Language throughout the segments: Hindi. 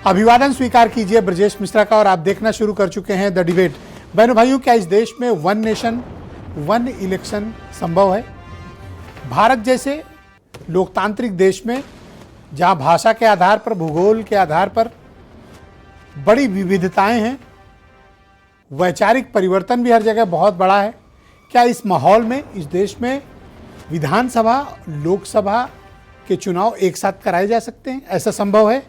अभिवादन स्वीकार कीजिए ब्रजेश मिश्रा का और आप देखना शुरू कर चुके हैं द डिबेट। बहनों भाइयों, क्या इस देश में वन नेशन वन इलेक्शन संभव है? भारत जैसे लोकतांत्रिक देश में जहां भाषा के आधार पर, भूगोल के आधार पर बड़ी विविधताएं हैं, वैचारिक परिवर्तन भी हर जगह बहुत बड़ा है, क्या इस माहौल में इस देश में विधानसभा लोकसभा के चुनाव एक साथ कराए जा सकते हैं? ऐसा संभव है?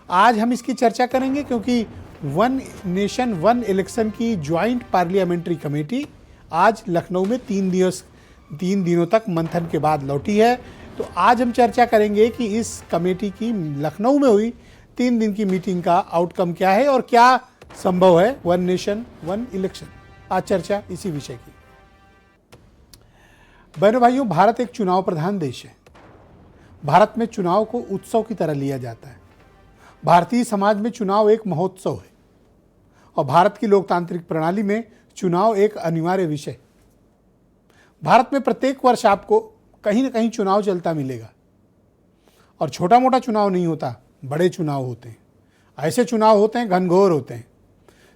आज हम इसकी चर्चा करेंगे क्योंकि वन नेशन वन इलेक्शन की ज्वाइंट पार्लियामेंट्री कमेटी आज लखनऊ में 3 दिनों तक मंथन के बाद लौटी है। तो आज हम चर्चा करेंगे कि इस कमेटी की लखनऊ में हुई 3 दिन की मीटिंग का आउटकम क्या है और क्या संभव है वन नेशन वन इलेक्शन। आज चर्चा इसी विषय की। बहनों भाइयों, भारत एक चुनाव प्रधान देश है। भारत में चुनाव को उत्सव की तरह लिया जाता है। भारतीय समाज में चुनाव एक महोत्सव है और भारत की लोकतांत्रिक प्रणाली में चुनाव एक अनिवार्य विषय। भारत में प्रत्येक वर्ष आपको कहीं ना कहीं चुनाव चलता मिलेगा और छोटा मोटा चुनाव नहीं होता, बड़े चुनाव होते हैं। ऐसे चुनाव होते हैं, घनघोर होते हैं।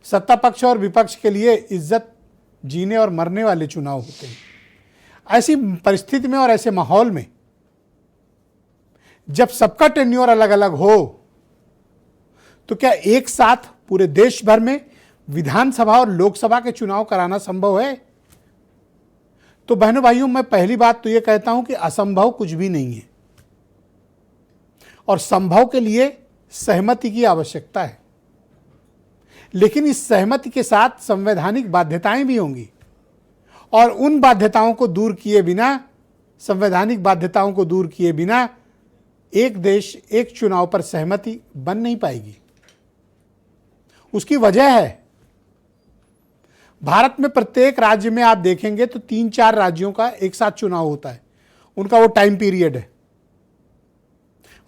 सत्ता पक्ष और विपक्ष के लिए इज्जत जीने और मरने वाले चुनाव होते हैं। ऐसी परिस्थिति में और ऐसे माहौल में जब सबका टेन्योर अलग अलग हो तो क्या एक साथ पूरे देश भर में विधानसभा और लोकसभा के चुनाव कराना संभव है? तो बहनों भाइयों, मैं पहली बात तो यह कहता हूं कि असंभव कुछ भी नहीं है और संभव के लिए सहमति की आवश्यकता है। लेकिन इस सहमति के साथ संवैधानिक बाध्यताएं भी होंगी और उन बाध्यताओं को दूर किए बिना, संवैधानिक बाध्यताओं को दूर किए बिना एक देश एक चुनाव पर सहमति बन नहीं पाएगी। उसकी वजह है, भारत में प्रत्येक राज्य में आप देखेंगे तो 3-4 राज्यों का एक साथ चुनाव होता है। उनका वो टाइम पीरियड है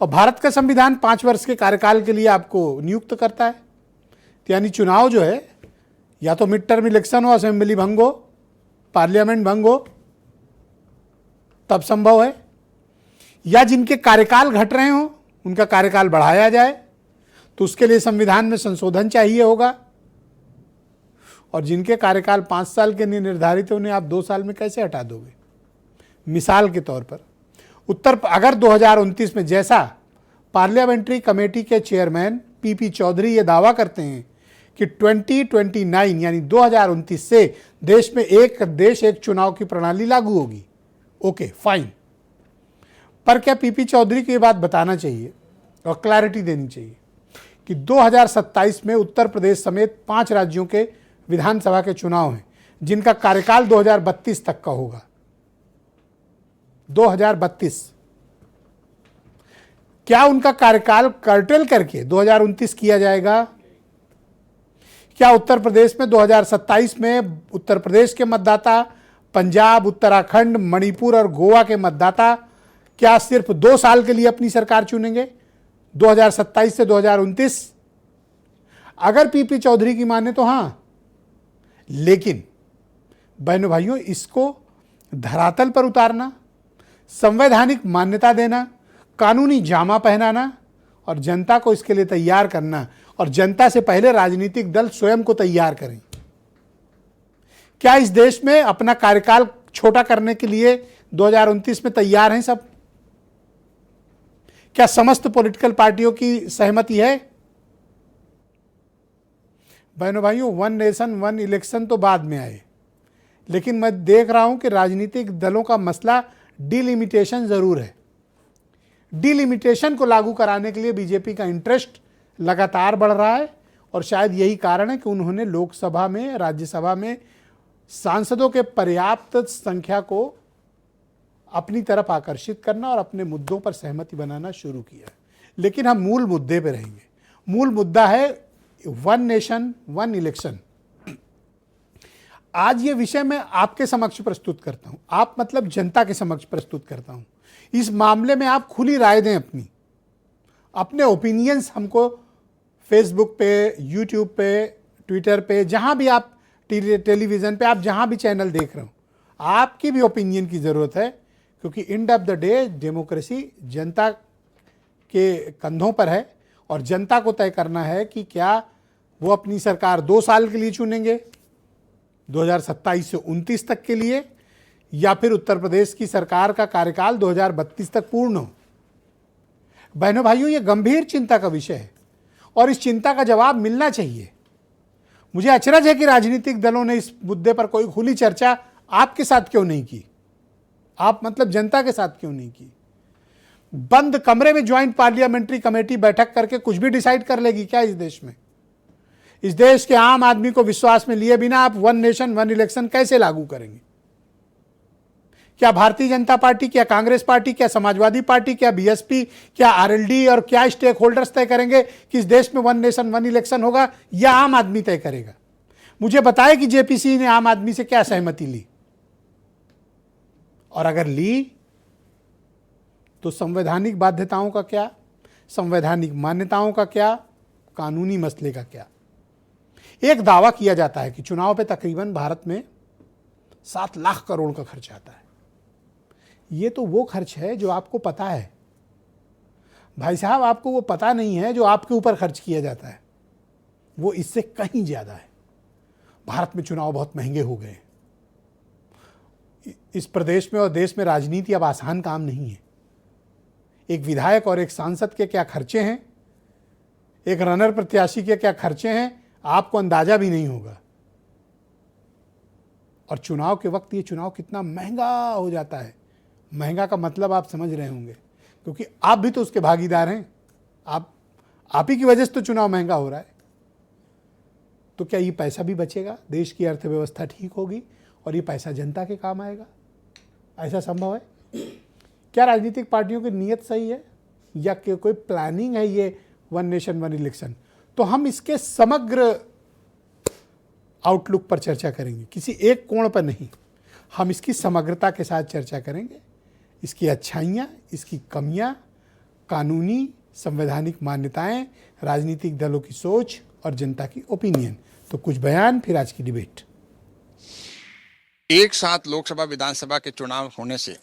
और भारत का संविधान 5 वर्ष के कार्यकाल के लिए आपको नियुक्त करता है। यानी चुनाव जो है या तो मिड टर्म इलेक्शन हो, असेंबली भंग हो, पार्लियामेंट भंग हो, तब संभव है, या जिनके कार्यकाल घट रहे हो उनका कार्यकाल बढ़ाया जाए तो उसके लिए संविधान में संशोधन चाहिए होगा। और जिनके कार्यकाल 5 साल के लिए निर्धारित है उन्हें आप 2 साल में कैसे हटा दोगे? मिसाल के तौर पर अगर 2029 में, जैसा पार्लियामेंट्री कमेटी के चेयरमैन पीपी चौधरी ये दावा करते हैं कि 2029 यानी 2029 से देश में एक देश एक चुनाव की प्रणाली लागू होगी, ओके फाइन। पर क्या पीपी चौधरी को ये बात बताना चाहिए और क्लैरिटी देनी चाहिए कि 2027 में उत्तर प्रदेश समेत 5 राज्यों के विधानसभा के चुनाव हैं जिनका कार्यकाल 2032 तक का होगा। 2032 क्या उनका कार्यकाल कर्टेल करके 2029 किया जाएगा? क्या उत्तर प्रदेश में 2027 में उत्तर प्रदेश के मतदाता, पंजाब, उत्तराखंड, मणिपुर और गोवा के मतदाता क्या सिर्फ 2 साल के लिए अपनी सरकार चुनेंगे, 2027 से 2029? अगर पीपी चौधरी की माने तो हां, लेकिन बहनों भाइयों, इसको धरातल पर उतारना, संवैधानिक मान्यता देना, कानूनी जामा पहनाना और जनता को इसके लिए तैयार करना, और जनता से पहले राजनीतिक दल स्वयं को तैयार करें। क्या इस देश में अपना कार्यकाल छोटा करने के लिए 2029 में तैयार हैं सब? क्या समस्त पॉलिटिकल पार्टियों की सहमति है? बहनों भाइयों, वन नेशन वन इलेक्शन तो बाद में आए, लेकिन मैं देख रहा हूं कि राजनीतिक दलों का मसला डिलिमिटेशन जरूर है। डिलिमिटेशन को लागू कराने के लिए बीजेपी का इंटरेस्ट लगातार बढ़ रहा है और शायद यही कारण है कि उन्होंने लोकसभा में, राज्यसभा में सांसदों के पर्याप्त संख्या को अपनी तरफ आकर्षित करना और अपने मुद्दों पर सहमति बनाना शुरू किया। लेकिन हम मूल मुद्दे पे रहेंगे। मूल मुद्दा है वन नेशन वन इलेक्शन। आज ये विषय मैं आपके समक्ष प्रस्तुत करता हूं, आप मतलब जनता के समक्ष प्रस्तुत करता हूं। इस मामले में आप खुली राय दें, अपने ओपिनियंस हमको फेसबुक पे, यूट्यूब पे, ट्विटर पे, जहां भी आप टेलीविजन पे, आप जहां भी चैनल देख रहे हो, आपकी भी ओपिनियन की जरूरत है क्योंकि end of the day democracy जनता के कंधों पर है और जनता को तय करना है कि क्या वो अपनी सरकार 2 साल के लिए चुनेंगे, 2027 से 29 तक के लिए, या फिर उत्तर प्रदेश की सरकार का कार्यकाल 2032 तक पूर्ण हो। बहनों भाइयों, ये गंभीर चिंता का विषय है और इस चिंता का जवाब मिलना चाहिए। मुझे अचरज है कि राजनीतिक दलों ने इस मुद्दे पर कोई खुली चर्चा आपके साथ क्यों नहीं की, आप मतलब जनता के साथ क्यों नहीं की। बंद कमरे में ज्वाइंट पार्लियामेंट्री कमेटी बैठक करके कुछ भी डिसाइड कर लेगी क्या इस देश में? इस देश के आम आदमी को विश्वास में लिए बिना आप वन नेशन वन इलेक्शन कैसे लागू करेंगे? क्या भारतीय जनता पार्टी, क्या कांग्रेस पार्टी, क्या समाजवादी पार्टी, क्या बीएसपी, क्या आरएलडी और क्या स्टेक होल्डर्स तय करेंगे कि इस देश में वन नेशन वन इलेक्शन होगा, या आम आदमी तय करेगा? मुझे बताएं कि जेपीसी ने आम आदमी से क्या सहमति ली, और अगर ली तो संवैधानिक बाध्यताओं का क्या, संवैधानिक मान्यताओं का क्या, कानूनी मसले का क्या? एक दावा किया जाता है कि चुनाव पे तकरीबन भारत में 7 लाख करोड़ का खर्च आता है। ये तो वो खर्च है जो आपको पता है भाई साहब, आपको वो पता नहीं है जो आपके ऊपर खर्च किया जाता है, वो इससे कहीं ज्यादा है। भारत में चुनाव बहुत महंगे हो गए हैं। इस प्रदेश में और देश में राजनीति अब आसान काम नहीं है। एक विधायक और एक सांसद के क्या खर्चे हैं, एक रनर प्रत्याशी के क्या खर्चे हैं, आपको अंदाजा भी नहीं होगा। और चुनाव के वक्त ये चुनाव कितना महंगा हो जाता है। महंगा का मतलब आप समझ रहे होंगे, क्योंकि आप भी तो उसके भागीदार हैं। आप ही की वजह से तो चुनाव महंगा हो रहा है। तो क्या ये पैसा भी बचेगा, देश की अर्थव्यवस्था ठीक होगी और ये पैसा जनता के काम आएगा? ऐसा संभव है? क्या राजनीतिक पार्टियों की नीयत सही है या कोई प्लानिंग है ये वन नेशन वन इलेक्शन? तो हम इसके समग्र आउटलुक पर चर्चा करेंगे, किसी एक कोण पर नहीं। हम इसकी समग्रता के साथ चर्चा करेंगे, इसकी अच्छाइयाँ, इसकी कमियाँ, कानूनी संवैधानिक मान्यताएं, राजनीतिक दलों की सोच और जनता की ओपिनियन। तो कुछ बयान, फिर आज की डिबेट। एक साथ लोकसभा विधानसभा के चुनाव होने से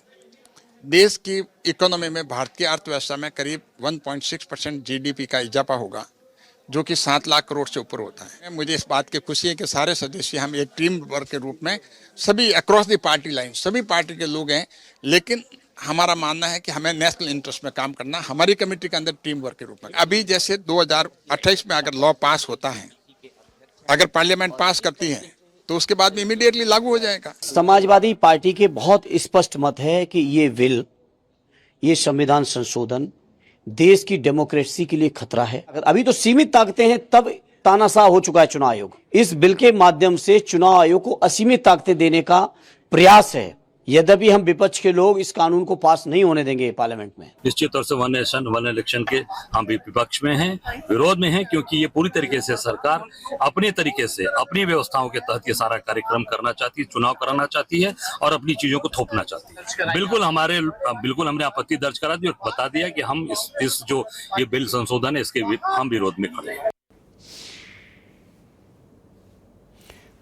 देश की इकोनॉमी में, भारतीय अर्थव्यवस्था में करीब 1.6% जीडीपी का इजाफा होगा, जो कि 7 लाख करोड़ से ऊपर होता है। मुझे इस बात की खुशी है कि सारे सदस्य हम एक टीम वर्क के रूप में सभी अक्रॉस द पार्टी लाइन, सभी पार्टी के लोग हैं, लेकिन हमारा मानना है कि हमें नेशनल इंटरेस्ट में काम करना। हमारी कमेटी के अंदर टीम वर्क के रूप में अभी जैसे 2028 में अगर लॉ पास होता है, अगर पार्लियामेंट पास करती है, तो उसके बाद में इमीडिएटली लागू हो जाएगा। समाजवादी पार्टी के बहुत स्पष्ट मत है कि ये संविधान संशोधन देश की डेमोक्रेसी के लिए खतरा है। अभी तो सीमित ताकतें हैं, तब तानाशाह हो चुका है चुनाव आयोग। इस बिल के माध्यम से चुनाव आयोग को असीमित ताकतें देने का प्रयास है। यद्यपि हम विपक्ष के लोग इस कानून को पास नहीं होने देंगे पार्लियामेंट में। निश्चित तौर से वन नेशन वन इलेक्शन के हम भी विपक्ष में हैं, विरोध में हैं, क्योंकि ये पूरी तरीके से सरकार अपने तरीके से अपनी व्यवस्थाओं के तहत ये सारा कार्यक्रम करना चाहती है, चुनाव कराना चाहती है और अपनी चीजों को थोपना चाहती है। बिल्कुल हमने आपत्ति दर्ज करा दी और बता दिया कि हम इस जो ये बिल संशोधन है, इसके हम विरोध में खड़े हैं।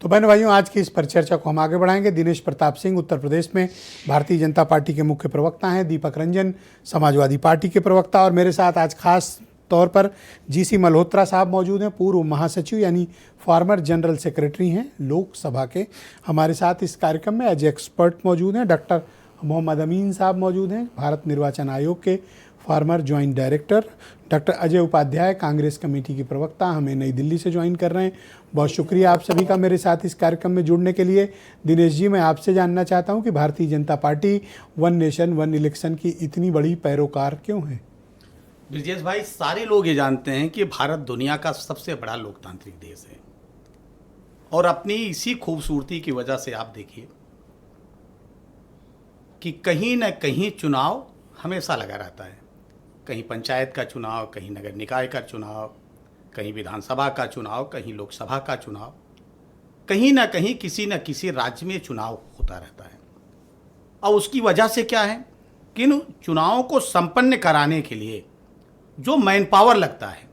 तो बहन भाइयों, आज की इस परिचर्चा को हम आगे बढ़ाएंगे। दिनेश प्रताप सिंह उत्तर प्रदेश में भारतीय जनता पार्टी के मुख्य प्रवक्ता हैं, दीपक रंजन समाजवादी पार्टी के प्रवक्ता, और मेरे साथ आज खास तौर पर जीसी मल्होत्रा साहब मौजूद हैं, पूर्व महासचिव यानी फॉर्मर जनरल सेक्रेटरी हैं लोकसभा के। हमारे साथ इस कार्यक्रम में एज एक्सपर्ट मौजूद हैं डॉक्टर मोहम्मद अमीन साहब मौजूद हैं, भारत निर्वाचन आयोग के former joint director. Doctor Ajay Upadhyay Congress committee के प्रवक्ता हमें नई दिल्ली से ज्वाइन कर रहे हैं। बहुत शुक्रिया आप सभी का मेरे साथ इस कार्यक्रम में जुड़ने के लिए। दिनेश जी, मैं आपसे जानना चाहता हूं कि Bharatiya Janata party one nation one election की इतनी बड़ी पैरोकार क्यों है? ब्रिजेश भाई, सारे लोग ये जानते हैं कि भारत दुनिया का सबसे बड़ा लोकतांत्रिक देश है, और अपनी इसी खूबसूरती की वजह से आप देखिए कि कहीं न कहीं चुनाव हमेशा लगा रहता है। कहीं पंचायत का चुनाव, कहीं नगर निकाय का चुनाव, कहीं विधानसभा का चुनाव, कहीं लोकसभा का चुनाव, कहीं ना कहीं किसी न किसी राज्य में चुनाव होता रहता है। और उसकी वजह से क्या है कि इन चुनावों को संपन्न कराने के लिए जो मैन पावर लगता है,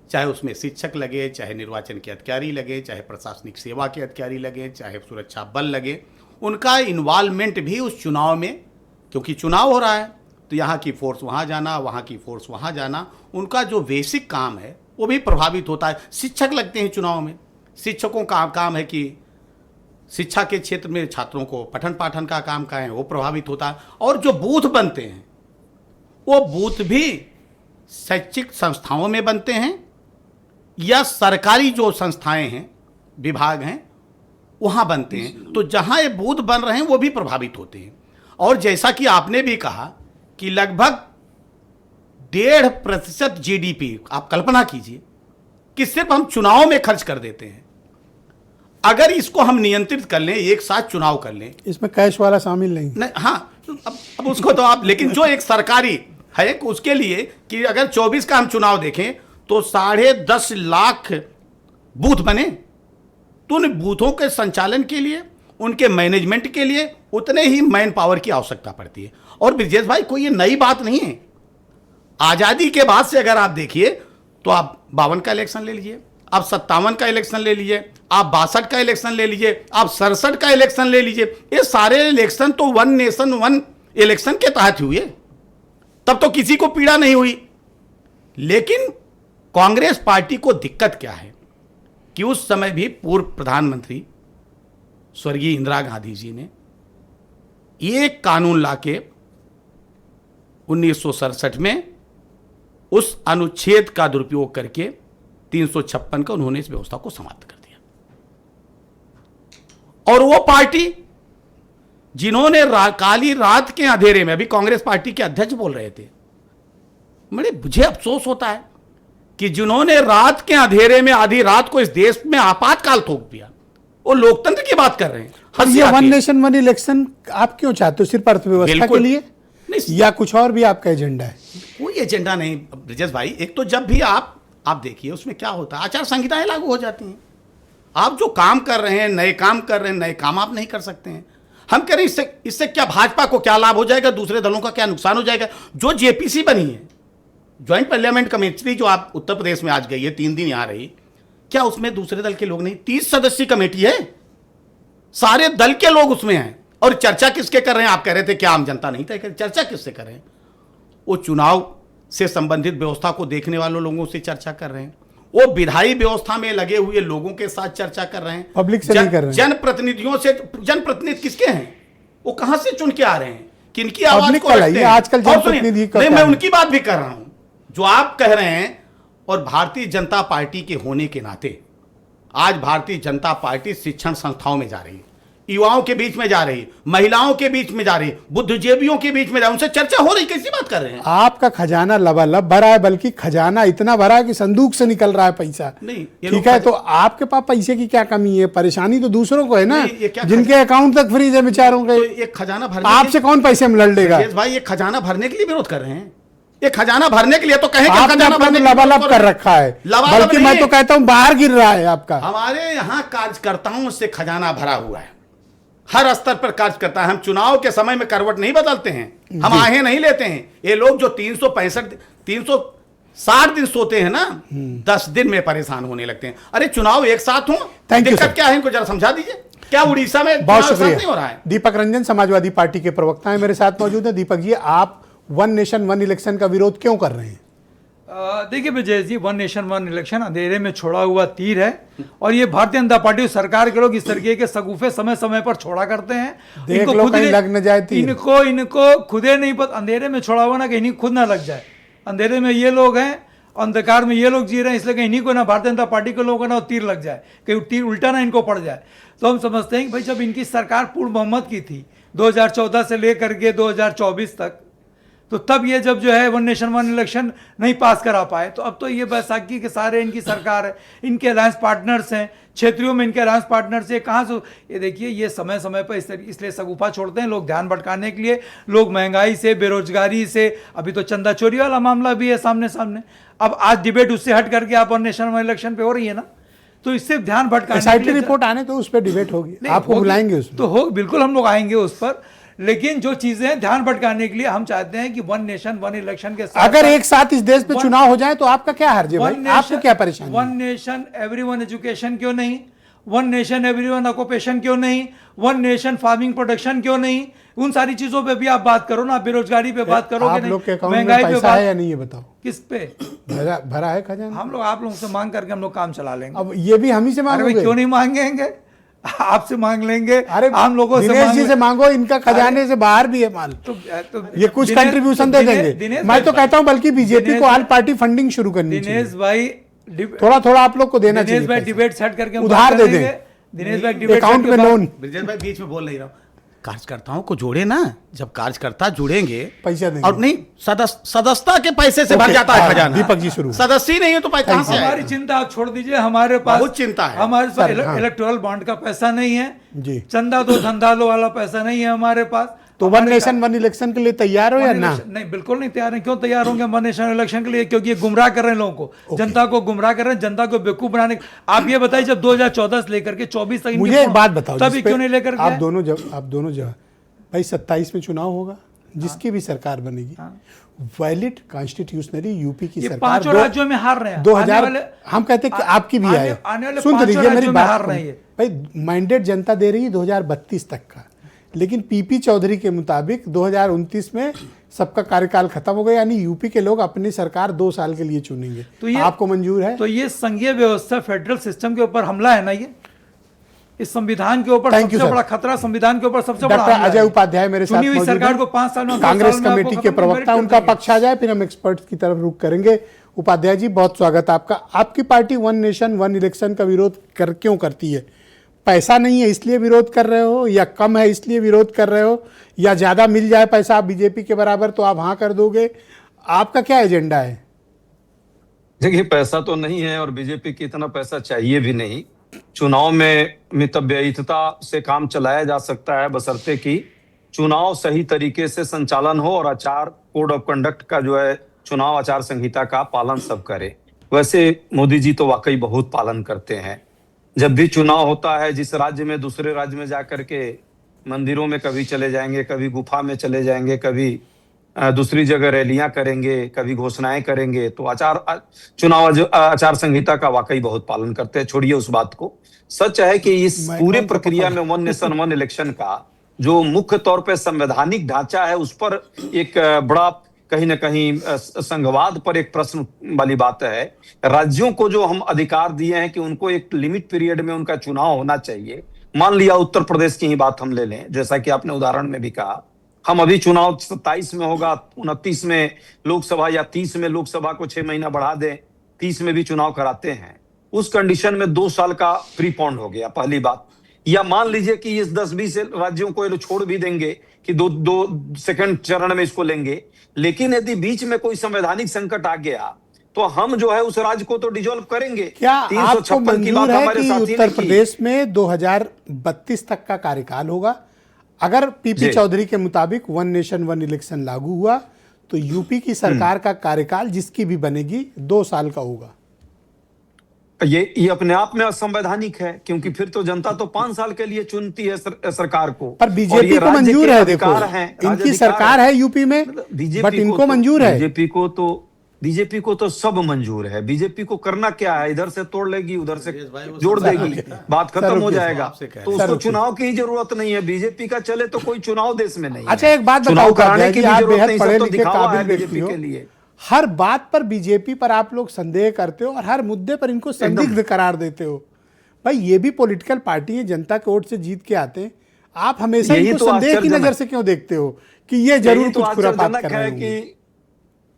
चाहे उसमें शिक्षक लगे, चाहे निर्वाचन के अधिकारी लगे, चाहे प्रशासनिक सेवा के अधिकारी लगे, चाहे सुरक्षा बल लगे, उनका इन्वॉल्वमेंट भी उस चुनाव में, क्योंकि चुनाव हो रहा है तो यहाँ की फोर्स वहाँ जाना, वहाँ की फोर्स वहाँ जाना, उनका जो बेसिक काम है वो भी प्रभावित होता है। शिक्षक लगते हैं चुनाव में, शिक्षकों का काम है कि शिक्षा के क्षेत्र में छात्रों को पठन पाठन का काम का है वो प्रभावित होता है। और जो बूथ बनते हैं वो बूथ भी शैक्षिक संस्थाओं में बनते हैं या सरकारी जो संस्थाएं हैं, विभाग हैं, वहाँ बनते हैं। तो जहाँ ये बूथ बन रहे हैं वो भी प्रभावित होते हैं। और जैसा कि आपने भी कहा कि लगभग 1.5% जीडीपी, आप कल्पना कीजिए कि सिर्फ हम चुनाव में खर्च कर देते हैं। अगर इसको हम नियंत्रित कर लें, एक साथ चुनाव कर लें, इसमें कैश वाला शामिल नहीं। हाँ, अब उसको तो आप, लेकिन जो एक सरकारी है उसके लिए कि अगर 24 का हम चुनाव देखें तो 10.5 लाख बूथ बने, तो उन बूथों के संचालन के लिए, उनके मैनेजमेंट के लिए उतने ही मैन पावर की आवश्यकता पड़ती है। और ब्रजेश भाई, कोई ये नई बात नहीं है। आज़ादी के बाद से अगर आप देखिए तो आप 52 का इलेक्शन ले लीजिए, आप 57 का इलेक्शन ले लीजिए, आप 62 का इलेक्शन ले लीजिए, आप 67 का इलेक्शन ले लीजिए, ये सारे इलेक्शन तो वन नेशन वन इलेक्शन के तहत हुए, तब तो किसी को पीड़ा नहीं हुई। लेकिन कांग्रेस पार्टी को दिक्कत क्या है कि उस समय भी पूर्व प्रधानमंत्री स्वर्गीय इंदिरा गांधी जी ने एक कानून लाके 1967 में उस अनुच्छेद का दुरुपयोग करके 356 का उन्होंने इस व्यवस्था को समाप्त कर दिया। और वो पार्टी जिन्होंने काली रात के अंधेरे में, अभी कांग्रेस पार्टी के अध्यक्ष बोल रहे थे, मुझे अफसोस होता है कि जिन्होंने रात के अंधेरे में आधी रात को इस देश में आपातकाल थोप दिया, वो लोकतंत्र की बात कर रहे हैं। ये वन नेशन वन इलेक्शन आप क्यों चाहते हो? सिर्फ अर्थव्यवस्था के लिए या कुछ और भी आपका एजेंडा है? कोई एजेंडा नहीं ब्रजेश भाई। एक तो जब भी आप देखिए उसमें क्या होता है, आचार संहिताएं लागू हो जाती हैं। आप जो काम कर रहे हैं, नए काम कर रहे हैं, नए काम आप नहीं कर सकते हैं। हम कह रहे हैं इससे क्या भाजपा को क्या लाभ हो जाएगा, दूसरे दलों का क्या नुकसान हो जाएगा। जो जेपीसी बनी है, ज्वाइंट पार्लियामेंट कमेटी, जो आप उत्तर प्रदेश में आज गई है, 3 दिन यहां रही, क्या उसमें दूसरे दल के लोग नहीं? 30 सदस्यीय कमेटी है, सारे दल के लोग उसमें हैं। और चर्चा किसके कर रहे हैं? आप कह रहे थे क्या आम जनता नहीं तय करे? चर्चा किससे कर रहे हैं? वो चुनाव से संबंधित व्यवस्था को देखने वालों लोगों से चर्चा कर रहे हैं, वो विधायी व्यवस्था में लगे हुए लोगों के साथ चर्चा कर रहे हैं, पब्लिक से नहीं कर रहे हैं। जनप्रतिनिधियों से। जनप्रतिनिधि किसके हैं? वो कहां से चुन के आ रहे हैं? किनकी आवाज को रखते हैं? आजकल जनप्रतिनिधि नहीं, मैं उनकी बात भी कर रहा हूं जो आप कह रहे हैं। और भारतीय जनता पार्टी के होने के नाते आज भारतीय जनता पार्टी शिक्षण संस्थाओं में जा रही है, युवाओं के बीच में जा रही, महिलाओं के बीच में जा रही, बुद्धिजीवियों के बीच में जा रही, उनसे चर्चा हो रही। कैसी बात कर रहे हैं? आपका खजाना लबालब भरा है, बल्कि खजाना इतना भरा है कि संदूक से निकल रहा है पैसा। नहीं, ठीक है, तो आपके पास पैसे की क्या कमी है? परेशानी तो दूसरों को है ना, ये क्या जिनके अकाउंट तक फ्रीज है बेचारों के। तो ये खजाना भरने आपसे कौन पैसे में लड़ लेगा? भाई, ये खजाना भरने के लिए विरोध कर रहे हैं। ये खजाना भरने के लिए तो कहें कि आपने खजाना अपना भरने लबालब कर रखा है, बल्कि मैं तो कहता हूं बाहर गिर रहा है आपका। हमारे यहाँ कार्यकर्ताओं से खजाना भरा हुआ है, हर स्तर पर कार्य करता है। हम चुनाव के समय में करवट नहीं बदलते हैं, हम आहें नहीं लेते हैं। ये लोग जो 360 दिन सोते हैं ना, 10 दिन में परेशान होने लगते हैं। अरे चुनाव एक साथ हो, दिक्कत क्या है? इनको जरा समझा दीजिए। क्या उड़ीसा में बहुत नहीं हो रहा शुक्रिया। है? दीपक रंजन समाजवादी पार्टी के प्रवक्ता है, मेरे साथ मौजूद है। दीपक जी, आप वन नेशन वन इलेक्शन का विरोध क्यों कर रहे हैं? देखिए ब्रजेश जी, वन नेशन वन इलेक्शन अंधेरे में छोड़ा हुआ तीर है, और ये भारतीय जनता पार्टी सरकार के लोग इस तरीके के सगुफे समय समय पर छोड़ा करते हैं। देख लो कहीं लग न जाए तीर। इनको खुदे नहीं पता, अंधेरे में छोड़ा हुआ ना कहीं खुद ना लग जाए। अंधेरे में ये लोग हैं, अंधकार में ये लोग जी रहे हैं, इसलिए कहीं को ना भारतीय जनता पार्टी के लोगों को ना तीर लग जाए, कहीं तीर उल्टा ना इनको पड़ जाए। तो हम समझते हैं कि भाई जब इनकी सरकार पूर्ण बहुमत की थी 2014 से लेकर के 2024 तक, तो तब ये जब जो है वन नेशन वन इलेक्शन नहीं पास करा पाए, तो अब तो ये बैसाखी के सारे इनकी सरकार है, इनके अलायंस पार्टनर्स हैं, क्षेत्रीय में इनके अलायंस पार्टनर्स है। कहाँ से ये देखिए, ये समय समय पर इसलिए सगुफा छोड़ते हैं लोग ध्यान भटकाने के लिए। लोग महंगाई से, बेरोजगारी से, अभी तो चंदा चोरी वाला मामला भी है सामने सामने। अब आज डिबेट उससे हट करके आप वन नेशन वन इलेक्शन पे हो रही है ना, तो इससे ध्यान भटकाने के लिए रिपोर्ट आने तो उस पर डिबेट होगी, आपको बुलाएंगे उसमें। तो हो, बिल्कुल हम लोग आएंगे उस पर। लेकिन जो चीजें ध्यान भटकाने के लिए हम चाहते हैं कि वन नेशन वन इलेक्शन के साथ अगर एक साथ इस देश में चुनाव हो जाए तो आपका क्या हर्ज है भाई? आपको क्या परेशानी? वन नेशन एवरीवन एजुकेशन क्यों नहीं? वन नेशन एवरीवन ऑक्यूपेशन क्यों नहीं, वन नेशन फार्मिंग प्रोडक्शन क्यों नहीं, उन सारी चीजों पे भी आप बात करो ना, बेरोजगारी पे बात करो कि आप लोग के नहीं, अकाउंट में महंगाई पे पैसा बात, है या नहीं ये बताओ। किस पे भरा है खजाना? हम लोग आप लोगों से मांग करके हम लोग काम चला लेंगे। अब ये भी हम ही से अरे भाई मांगोगे? क्यों नहीं मांगेंगे, आपसे मांग लेंगे, अरे हम लोगों से दिनेश जी मांग से मांगो, इनका खजाने से बाहर भी है माल, तो ये कुछ दिनेश- कंट्रीब्यूशन दे दिनेश- देंगे। दिनेश मैं तो भाई- कहता हूं बल्कि बीजेपी दिनेश को ऑल भाई- पार्टी फंडिंग शुरू करनी दिनेश चाहिए। भाई थोड़ा थोड़ा आप लोग को देना दिनेश चाहिए भाई पैसा। डिबेट सेट करके हम उधार बात दे करेंगे। दें, दिनेश भाई डिबेट अकाउंट सेट में के बाद- लोन, ब्रिजेश भाई बीच में बोल नहीं रहा हूँ, कार्यकर्ताओं को जोड़े ना, जब कार्यकर्ता जुड़ेंगे पैसा देंगे। और नहीं सदस्यता के पैसे से भर ओके, जाता है हाँ, खजाना। दीपक जी शुरू। सदस्य ही नहीं है तो पैसा कहां से हमारी आएगा? चिंता आप छोड़ दीजिए, हमारे पास बहुत चिंता है। हमारे पास सर, हाँ। इलेक्टोरल बॉन्ड का पैसा नहीं है जी। चंदा दो धंधा लो वाला पैसा नहीं है हमारे पास। तो वन हमारे नेशन वन इलेक्शन के लिए तैयार हो या ना? नहीं, बिल्कुल नहीं तैयार है। क्यों तैयार होंगे वन नेशन इलेक्शन के लिए? क्योंकि ये गुमराह कर रहे हैं लोगों को, जनता को गुमराह कर रहे हैं, जनता को बेवकूफ बनाने। आप ये बताइए जब 2014 से लेकर के 24 तक मुझे एक बात बताओ, तभी जिस पे क्यों नहीं लेकर आप गए? दोनों जब भाई 27 में चुनाव होगा, जिसकी भी सरकार बनेगी, वैलिड कॉन्स्टिट्यूशनरी यूपी की ये सरकार पांचों राज्यों में हार रहे हैं। 2000 आने वाले- हम कहते हैं कि आपकी भी आने- आए। आने वाले सुन तो पांचों लीजिए मेरी राज्यों में बात हार को। रहे हैं। भाई मैंडेट जनता दे रही है 2032 तक का, लेकिन पीपी चौधरी के मुताबिक 2029 में सबका कार्यकाल खत्म हो गया, यानी यूपी के लोग अपनी सरकार 2 साल के लिए चुनेंगे। तो ये- आपको मंजूर है? तो ये संघीय व्यवस्था फेडरल सिस्टम के ऊपर हमला है ना, ये इस संविधान के ऊपर Thank you, सबसे sir. बड़ा खतरा, संविधान के ऊपर सबसे बड़ा डॉक्टर हमला अजय है। उपाध्याय मेरे साथ चुनी हुई मौजूद सरकार हैं। को 5 साल में, 2 कांग्रेस साल में आपको कमेटी खत्म के करके प्रवक्ता, मेरिट उनका देंगे। पक्ष आ जाए, फिर हम एक्सपर्ट्स की तरफ रुख करेंगे। उपाध्याय जी बहुत स्वागत आपका। आपकी party one nation one election का विरोध क्यों करती है? पैसा नहीं है इसलिए विरोध कर रहे हो, या कम है इसलिए विरोध कर रहे हो, या ज्यादा मिल जाए पैसा बीजेपी के बराबर तो आप हाँ कर दोगे? आपका क्या एजेंडा है? देखिए, पैसा तो नहीं है और बीजेपी की इतना पैसा चाहिए भी नहीं। चुनाव में मितव्ययिता से काम चलाया जा सकता है, बशर्ते कि चुनाव सही तरीके से संचालन हो और आचार कोड ऑफ कंडक्ट का जो है चुनाव आचार संहिता का पालन सब करे। वैसे मोदी जी तो वाकई बहुत पालन करते हैं। जब भी चुनाव होता है, जिस राज्य में दूसरे राज्य में जाकर के मंदिरों में कभी चले जाएंगे, कभी गुफा में चले जाएंगे, कभी दूसरी जगह रैलियां करेंगे, कभी घोषणाएं करेंगे, तो चुनाव आचार संहिता का वाकई बहुत पालन करते हैं। छोड़िए उस बात को, सच है कि इस पूरे प्रक्रिया में वन नेशन वन इलेक्शन का जो मुख्य तौर पे संवैधानिक ढांचा है, उस पर एक बड़ा कहीं ना कहीं संघवाद पर एक प्रश्न वाली बात है। राज्यों को जो हम अधिकार दिए हैं कि उनको एक लिमिट पीरियड में उनका चुनाव होना चाहिए। मान लिया उत्तर प्रदेश की ही बात हम ले लें, जैसा कि आपने उदाहरण में भी कहा, हम अभी चुनाव 27 में होगा, 29 में लोकसभा या 30 में लोकसभा को 6 महीना बढ़ा दें, 30 में भी चुनाव कराते हैं। उस कंडीशन में 2 साल का प्रीपोन्ड हो गया, पहली बात। या मान लीजिए कि इस 10-20 राज्यों को ये छोड़ भी देंगे कि दो सेकंड चरण में इसको लेंगे, लेकिन यदि बीच में कोई संवैधानिक संकट आ गया तो हम जो है उस राज्य को तो डिसॉल्व करेंगे। क्या आपको 356 की बात मंजूर है हमारे कि साथी ने उत्तर की। प्रदेश में 2032 तक का कार्यकाल होगा? अगर पीपी जी। चौधरी के मुताबिक वन नेशन वन इलेक्शन लागू हुआ तो यूपी की सरकार का कार्यकाल जिसकी भी बनेगी 2 साल का होगा। ये अपने आप में असंवैधानिक है, क्योंकि फिर तो जनता तो 5 साल के लिए चुनती है सरकार को। पर और बीजेपी ये को राज्य मंजूर के है, देखो अधिकार हैं, इनकी राज्य सरकार है यूपी में, बीजेपी बट इनको मंजूर है। बीजेपी को तो सब मंजूर है। बीजेपी को करना क्या है, इधर से तोड़ लेगी, उधर से जोड़ देगी, बात खत्म हो जाएगा। तो उसको चुनाव की ही जरूरत नहीं है। बीजेपी का चले तो कोई चुनाव देश में नहीं है। अच्छा, एक बात बताओ, चुनाव कराने की भी आप जरूरत बेहद नहीं, पढ़े सब तो लिखे दिखावा है काबिल व्यक्ति बीजेपी हो, के लिए। हर बात पर बीजेपी पर आप लोग संदेह करते हो और हर मुद्दे पर इनको संदिग्ध करार देते हो। भाई ये भी पॉलिटिकल पार्टी है, जनता के वोट से जीत के आते हैं। आप हमेशा यही इनको तो संदेह की आश्चर्यजनक नजर से क्यों देखते हो कि ये जरूर कुछ खुरापात कर रहे होंगे?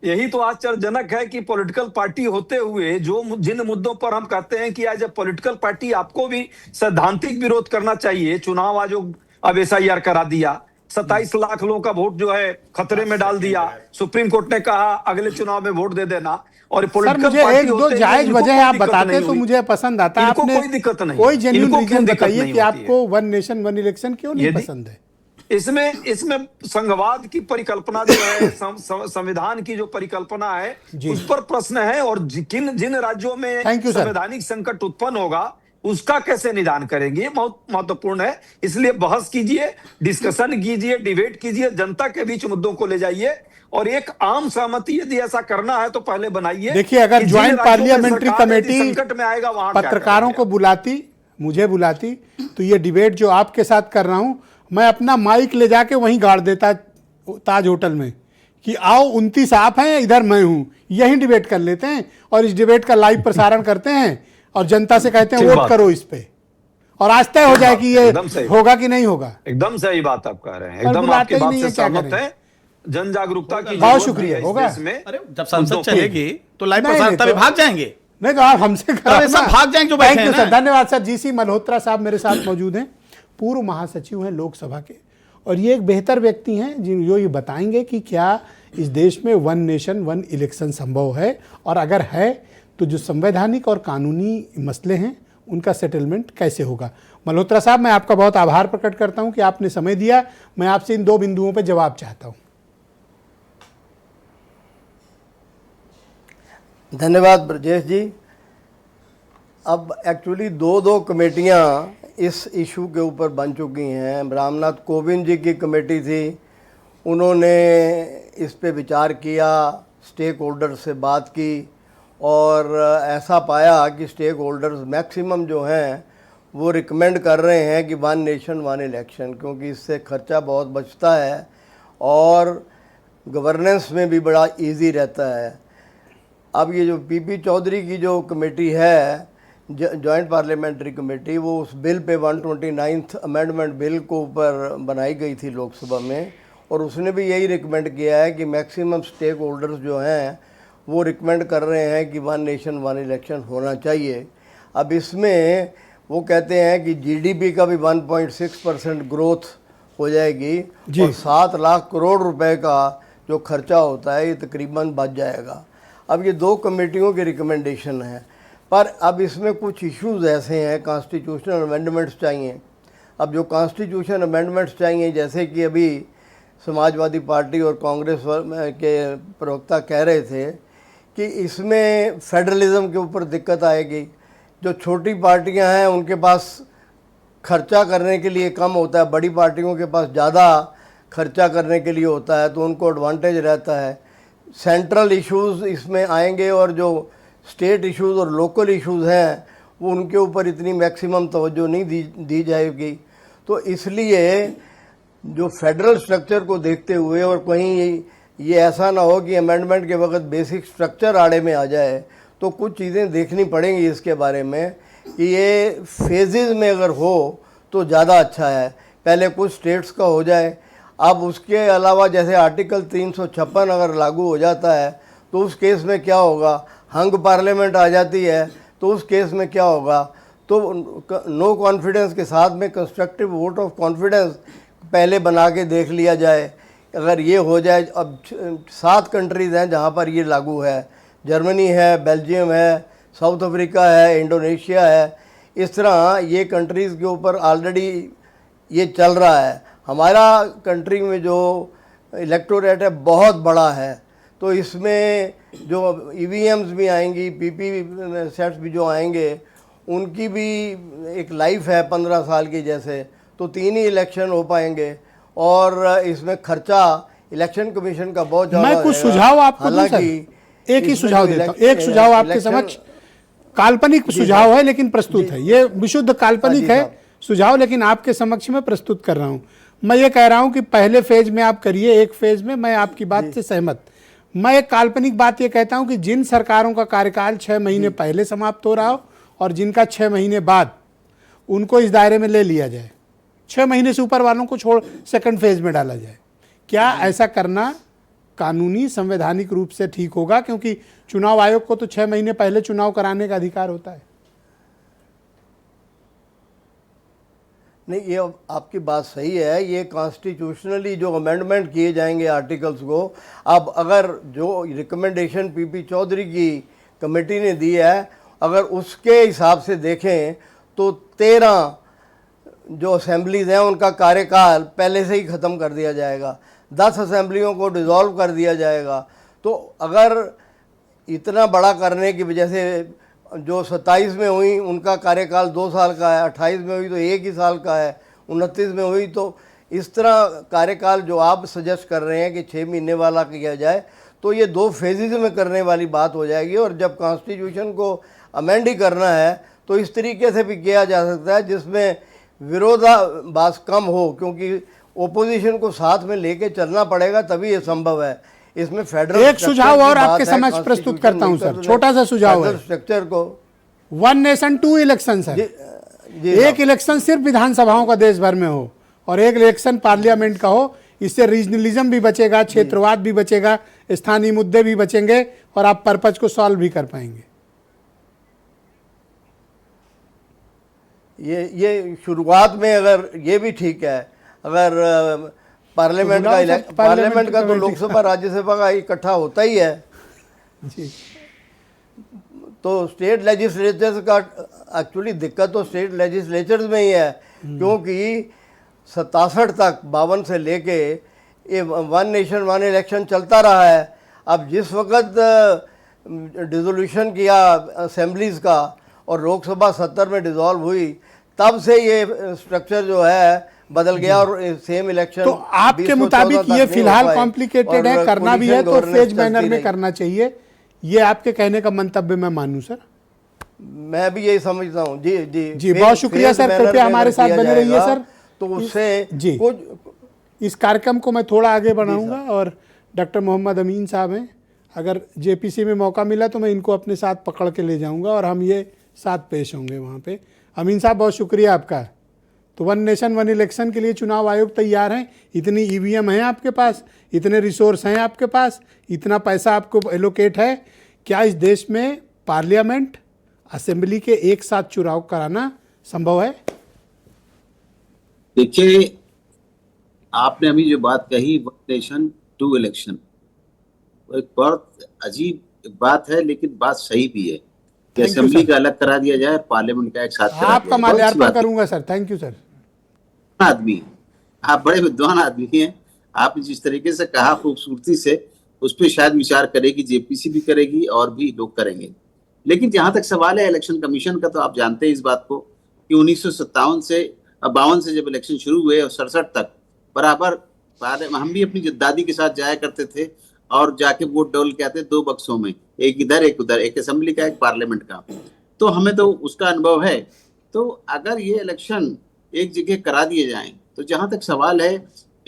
यही तो आश्चर्यजनक है कि पॉलिटिकल पार्टी होते हुए जिन मुद्दों पर हम कहते हैं कि एज ए पॉलिटिकल पार्टी आपको भी सैद्धांतिक विरोध करना चाहिए। चुनाव आयोग अब SIR करा दिया, 27 लाख लोगों का वोट जो है खतरे में डाल दिया। सुप्रीम कोर्ट ने कहा अगले चुनाव में वोट दे देना। और सर मुझे एक दो जायज वजह आप बताते तो मुझे पसंद आता। आपने कोई दिक्कत नहीं, कोई जेन्युइन इनको रीजन क्यों दिक्कत बताइए नहीं कि होती आपको वन नेशन वन इलेक्शन क्यों नहीं यदि- पसंद है? इसमें संघवाद की परिकल्पना जो है, संविधान की जो परिकल्पना है, उस पर प्रश्न है। और जिन राज्यों में Thank you, sir. संवैधानिक संकट उत्पन्न होगा उसका कैसे निदान करेंगे, ये बहुत महत्वपूर्ण है। इसलिए बहस कीजिए, डिस्कशन कीजिए, डिबेट कीजिए, जनता के बीच मुद्दों को ले जाइए और एक आम सहमति यदि ऐसा करना है तो पहले बनाइए। देखिए, अगर कि जिन ज्वाइंट राज्यों में पार्लियामेंट्री सरकार यदि कमेटी संकट में आएगा वहां क्या पत्रकारों करेंगे? को बुलाती, मुझे बुलाती तो ये डिबेट जो आपके साथ कर रहा हूं, मैं अपना माइक ले जाके वहीं गाड़ देता ताज होटल में कि आओ 29 आप हैं, इधर मैं हूं, यही डिबेट कर लेते हैं और इस डिबेट का लाइव प्रसारण करते हैं और जनता से कहते हैं ठीक वोट बात। करो इस पे, और आज तय हो जाए कि ये एकदम सही। होगा कि नहीं होगा। एकदम सही बात आप कह रहे हैं, पर एकदम बुलाते आपकी ही बात नहीं से है, क्या सहमत करें? है। जन जागरूकता की बहुत जरूरत शुक्रिया, है इस होगा। देश में। अरे जब संसद मुद्दों चलेगी तो लाइव नहीं, प्रसारण नहीं, तभी तो- भाग जाएंगे। नहीं तो आप हमसे अरे सब भाग जाएंगे जो बैठे थैंक यू हैं सर, ना। धन्यवाद सर। जीसी मल्होत्रा साहब मेरे साथ मौजूद हैं, पूर्व महासचिव हैं लोकसभा के, और ये एक बेहतर व्यक्ति हैं जो ये बताएंगे कि क्या इस देश में वन नेशन वन इलेक्शन संभव है, और अगर है तो जो संवैधानिक और कानूनी मसले हैं उनका सेटलमेंट कैसे होगा। मल्होत्रा साहब, मैं आपका बहुत आभार प्रकट करता हूं कि आपने समय दिया। मैं आपसे इन 2 बिंदुओं पर जवाब चाहता हूं। धन्यवाद ब्रजेश जी। अब एक्चुअली दो कमेटियां इस इशू के ऊपर बन चुकी हैं। रामनाथ कोविंद जी की कमेटी थी, उन्होंने इस पे विचार किया, स्टेक होल्डर से बात की और ऐसा पाया कि स्टेक होल्डर्स मैक्सिमम जो हैं वो रिकमेंड कर रहे हैं कि वन नेशन वन इलेक्शन, क्योंकि इससे खर्चा बहुत बचता है और गवर्नेंस में भी बड़ा इजी रहता है। अब ये जो पीपी चौधरी की जो कमेटी है, जॉइंट पार्लियामेंट्री कमेटी, वो उस bill pay 129th amendment bill को ऊपर बनाई गई थी लोकसभा में, और उसने भी यही रिकमेंड किया है कि मैक्सिमम स्टेक होल्डर्स जो हैं वो रिकमेंड कर रहे हैं कि वन नेशन वन इलेक्शन होना चाहिए। अब इसमें वो कहते हैं कि जीडीपी का भी 1.6% ग्रोथ हो जाएगी और 7 लाख करोड़ रुपए का जो खर्चा होता है ये तकरीबन बच जाएगा। अब ये 2 कमेटियों की रिकमेंडेशन है, पर अब इसमें कुछ इश्यूज ऐसे हैं, कॉन्स्टिट्यूशनल अमेंडमेंट्स चाहिए। अब जो कॉन्स्टिट्यूशन अमेंडमेंट्स चाहिए, जैसे कि अभी समाजवादी पार्टी और कांग्रेस के प्रवक्ता कह रहे थे कि इसमें फेडरलिज्म के ऊपर दिक्कत आएगी। जो छोटी पार्टियां हैं उनके पास खर्चा करने के लिए कम होता है, बड़ी पार्टियों के पास ज़्यादा खर्चा करने के लिए होता है, तो उनको एडवांटेज रहता है। सेंट्रल इश्यूज़ इसमें आएंगे और जो स्टेट इश्यूज़ और लोकल इश्यूज़ हैं वो उनके ऊपर इतनी मैक्सिमम तवज्जो नहीं दी जाएगी। तो इसलिए जो फेडरल स्ट्रक्चर को देखते हुए, और कहीं ये ऐसा ना हो कि अमेंडमेंट के वक्त बेसिक स्ट्रक्चर आड़े में आ जाए, तो कुछ चीज़ें देखनी पड़ेंगी इसके बारे में कि ये फेजेस में अगर हो तो ज़्यादा अच्छा है। पहले कुछ स्टेट्स का हो जाए, अब उसके अलावा जैसे आर्टिकल 356 अगर लागू हो जाता है तो उस केस में क्या होगा, हंग पार्लियामेंट आ जाती है तो उस केस में क्या होगा। तो नो कॉन्फिडेंस के साथ में कंस्ट्रक्टिव वोट ऑफ कॉन्फिडेंस पहले बना के देख लिया जाए। अगर ये हो जाए, अब 7 कंट्रीज़ हैं जहाँ पर ये लागू है, जर्मनी है, बेल्जियम है, साउथ अफ्रीका है, इंडोनेशिया है। इस तरह ये कंट्रीज़ के ऊपर ऑलरेडी ये चल रहा है। हमारा कंट्री में जो इलेक्टोरेट है बहुत बड़ा है, तो इसमें जो ईवीएम्स भी आएंगी, पीपी सेट्स भी जो आएंगे, उनकी भी एक लाइफ है 15 साल की जैसे, तो 3 ही इलेक्शन हो पाएंगे और इसमें खर्चा इलेक्शन कमीशन का बहुत ज़्यादा मैं कुछ रहेगा। सुझाव आपको दूं सर, हालांकि एक ही इसमें सुझाव जो देता हूं। एक सुझाव आपके इलेक्शन- समक्ष काल्पनिक सुझाव है लेकिन प्रस्तुत है, ये विशुद्ध काल्पनिक जी है साहब। सुझाव, लेकिन आपके समक्ष में प्रस्तुत कर रहा हूं। मैं ये कह रहा हूं कि पहले फेज में आप करिए, एक फेज में मैं आपकी बात से सहमत। मैं एक काल्पनिक बात ये कहता हूं कि जिन सरकारों का कार्यकाल 6 महीने पहले समाप्त हो रहा हो और जिनका 6 महीने बाद, उनको इस दायरे में ले लिया जाए। 6 महीने से ऊपर वालों को छोड़ सेकंड फेज में डाला जाए। क्या ऐसा करना कानूनी संवैधानिक रूप से ठीक होगा? क्योंकि चुनाव आयोग को तो 6 महीने पहले चुनाव कराने का अधिकार होता है। नहीं, ये आपकी बात सही है। ये कॉन्स्टिट्यूशनली जो अमेंडमेंट किए जाएंगे आर्टिकल्स को, अब अगर जो रिकमेंडेशन पीपी चौधरी की कमेटी ने दी है, अगर उसके हिसाब से देखें तो 13 जो असेंबलीज हैं उनका कार्यकाल पहले से ही ख़त्म कर दिया जाएगा, 10 असेंबलियों को डिज़ोल्व कर दिया जाएगा। तो अगर इतना बड़ा करने की वजह से जो 27 में हुई उनका कार्यकाल 2 साल का है, 28 में हुई तो 1 ही साल का है, 29 में हुई तो इस तरह कार्यकाल जो आप सजेस्ट कर रहे हैं कि 6 महीने वाला किया जाए, तो ये 2 फेजेज में करने वाली बात हो जाएगी। और जब कॉन्स्टिट्यूशन को अमेंड ही करना है तो इस तरीके से भी किया जा सकता है जिसमें विरोधाभास कम हो, क्योंकि ओपोजिशन को साथ में लेके चलना पड़ेगा, तभी ये संभव है। इसमें फेडरल एक सुझाव और आपके समक्ष प्रस्तुत करता हूं सर, छोटा सा सुझाव है। स्ट्रक्चर को one nation two election sir, एक इलेक्शन सिर्फ विधानसभाओं का देश भर में हो और एक इलेक्शन पार्लियामेंट का हो। इससे रीजनलिज्म भी बचेगा, क्षेत्रवाद भी बचेगा, स्थानीय मुद्दे भी बचेंगे और आप पर्पज को सॉल्व भी कर पाएंगे। ये शुरुआत में अगर ये भी ठीक है, अगर पार्लियामेंट का तो लोकसभा राज्यसभा का इकट्ठा होता ही है जी। तो स्टेट लेजिस्लेचर्स का एक्चुअली दिक्कत तो स्टेट लेजिस्लेचर्स में ही है, क्योंकि 67 तक 52 से लेके ये वन नेशन वन इलेक्शन चलता रहा है। अब जिस वक्त डिसोल्यूशन किया असेंबलीज का और लोकसभा 70 में डिसॉल्व हुई, तब से ये स्ट्रक्चर जो है बदल गया और सेम इलेक्शन। तो आपके मुताबिक ये फिलहाल कॉम्प्लिकेटेड है, करना भी है तो फेज मैनर में करना चाहिए, ये आपके कहने का मंतव्य मैं मानूं सर? मैं भी यही समझता हूँ। जी जी जी, बहुत शुक्रिया सर, कृपया हमारे साथ बने रहिए सर। तो उससे जी इस कार्यक्रम को मैं थोड़ा आगे बढ़ाऊंगा और डॉक्टर मोहम्मद अमीन साहब हैं, अगर जेपीसी में मौका मिला तो मैं इनको अपने साथ पकड़ के ले जाऊंगा और हम ये साथ पेश होंगे वहाँ पे। अमीन साहब बहुत शुक्रिया आपका। तो वन नेशन वन इलेक्शन के लिए चुनाव आयोग तैयार हैं, इतनी ईवीएम है आपके पास, इतने रिसोर्स हैं आपके पास, इतना पैसा आपको एलोकेट है। क्या इस देश में पार्लियामेंट असेंबली के एक साथ चुनाव कराना संभव है? देखिए, आपने अभी जो बात कही वन नेशन टू इलेक्शन, वो एक बहुत अजीब बात है, लेकिन बात सही भी है कि असेंबली का अलग करा दिया जाए, पार्लियामेंट का एक साथ करा आपका माल्यार्पण करूंगा सर। Thank you sir. आदमी, आप बड़े विद्वान आदमी हैं, आपने जिस तरीके से कहा खूबसूरती से, उस पर शायद विचार करेगी, जेपीसी भी करेगी और भी लोग करेंगे। लेकिन जहां तक सवाल है इलेक्शन कमीशन का, तो आप जानते हैं इस बात को कि 1957 से 52 से जब इलेक्शन शुरू हुए और 67 तक बराबर हम भी अपनी दादी के साथ जाया करते थे और जाके वोट डोल के आते 2 बक्सों में, एक इधर एक उधर, एक असेंबली का एक पार्लियामेंट का। तो हमें तो उसका अनुभव है। तो अगर ये इलेक्शन एक जगह करा दिए जाएं, तो जहां तक सवाल है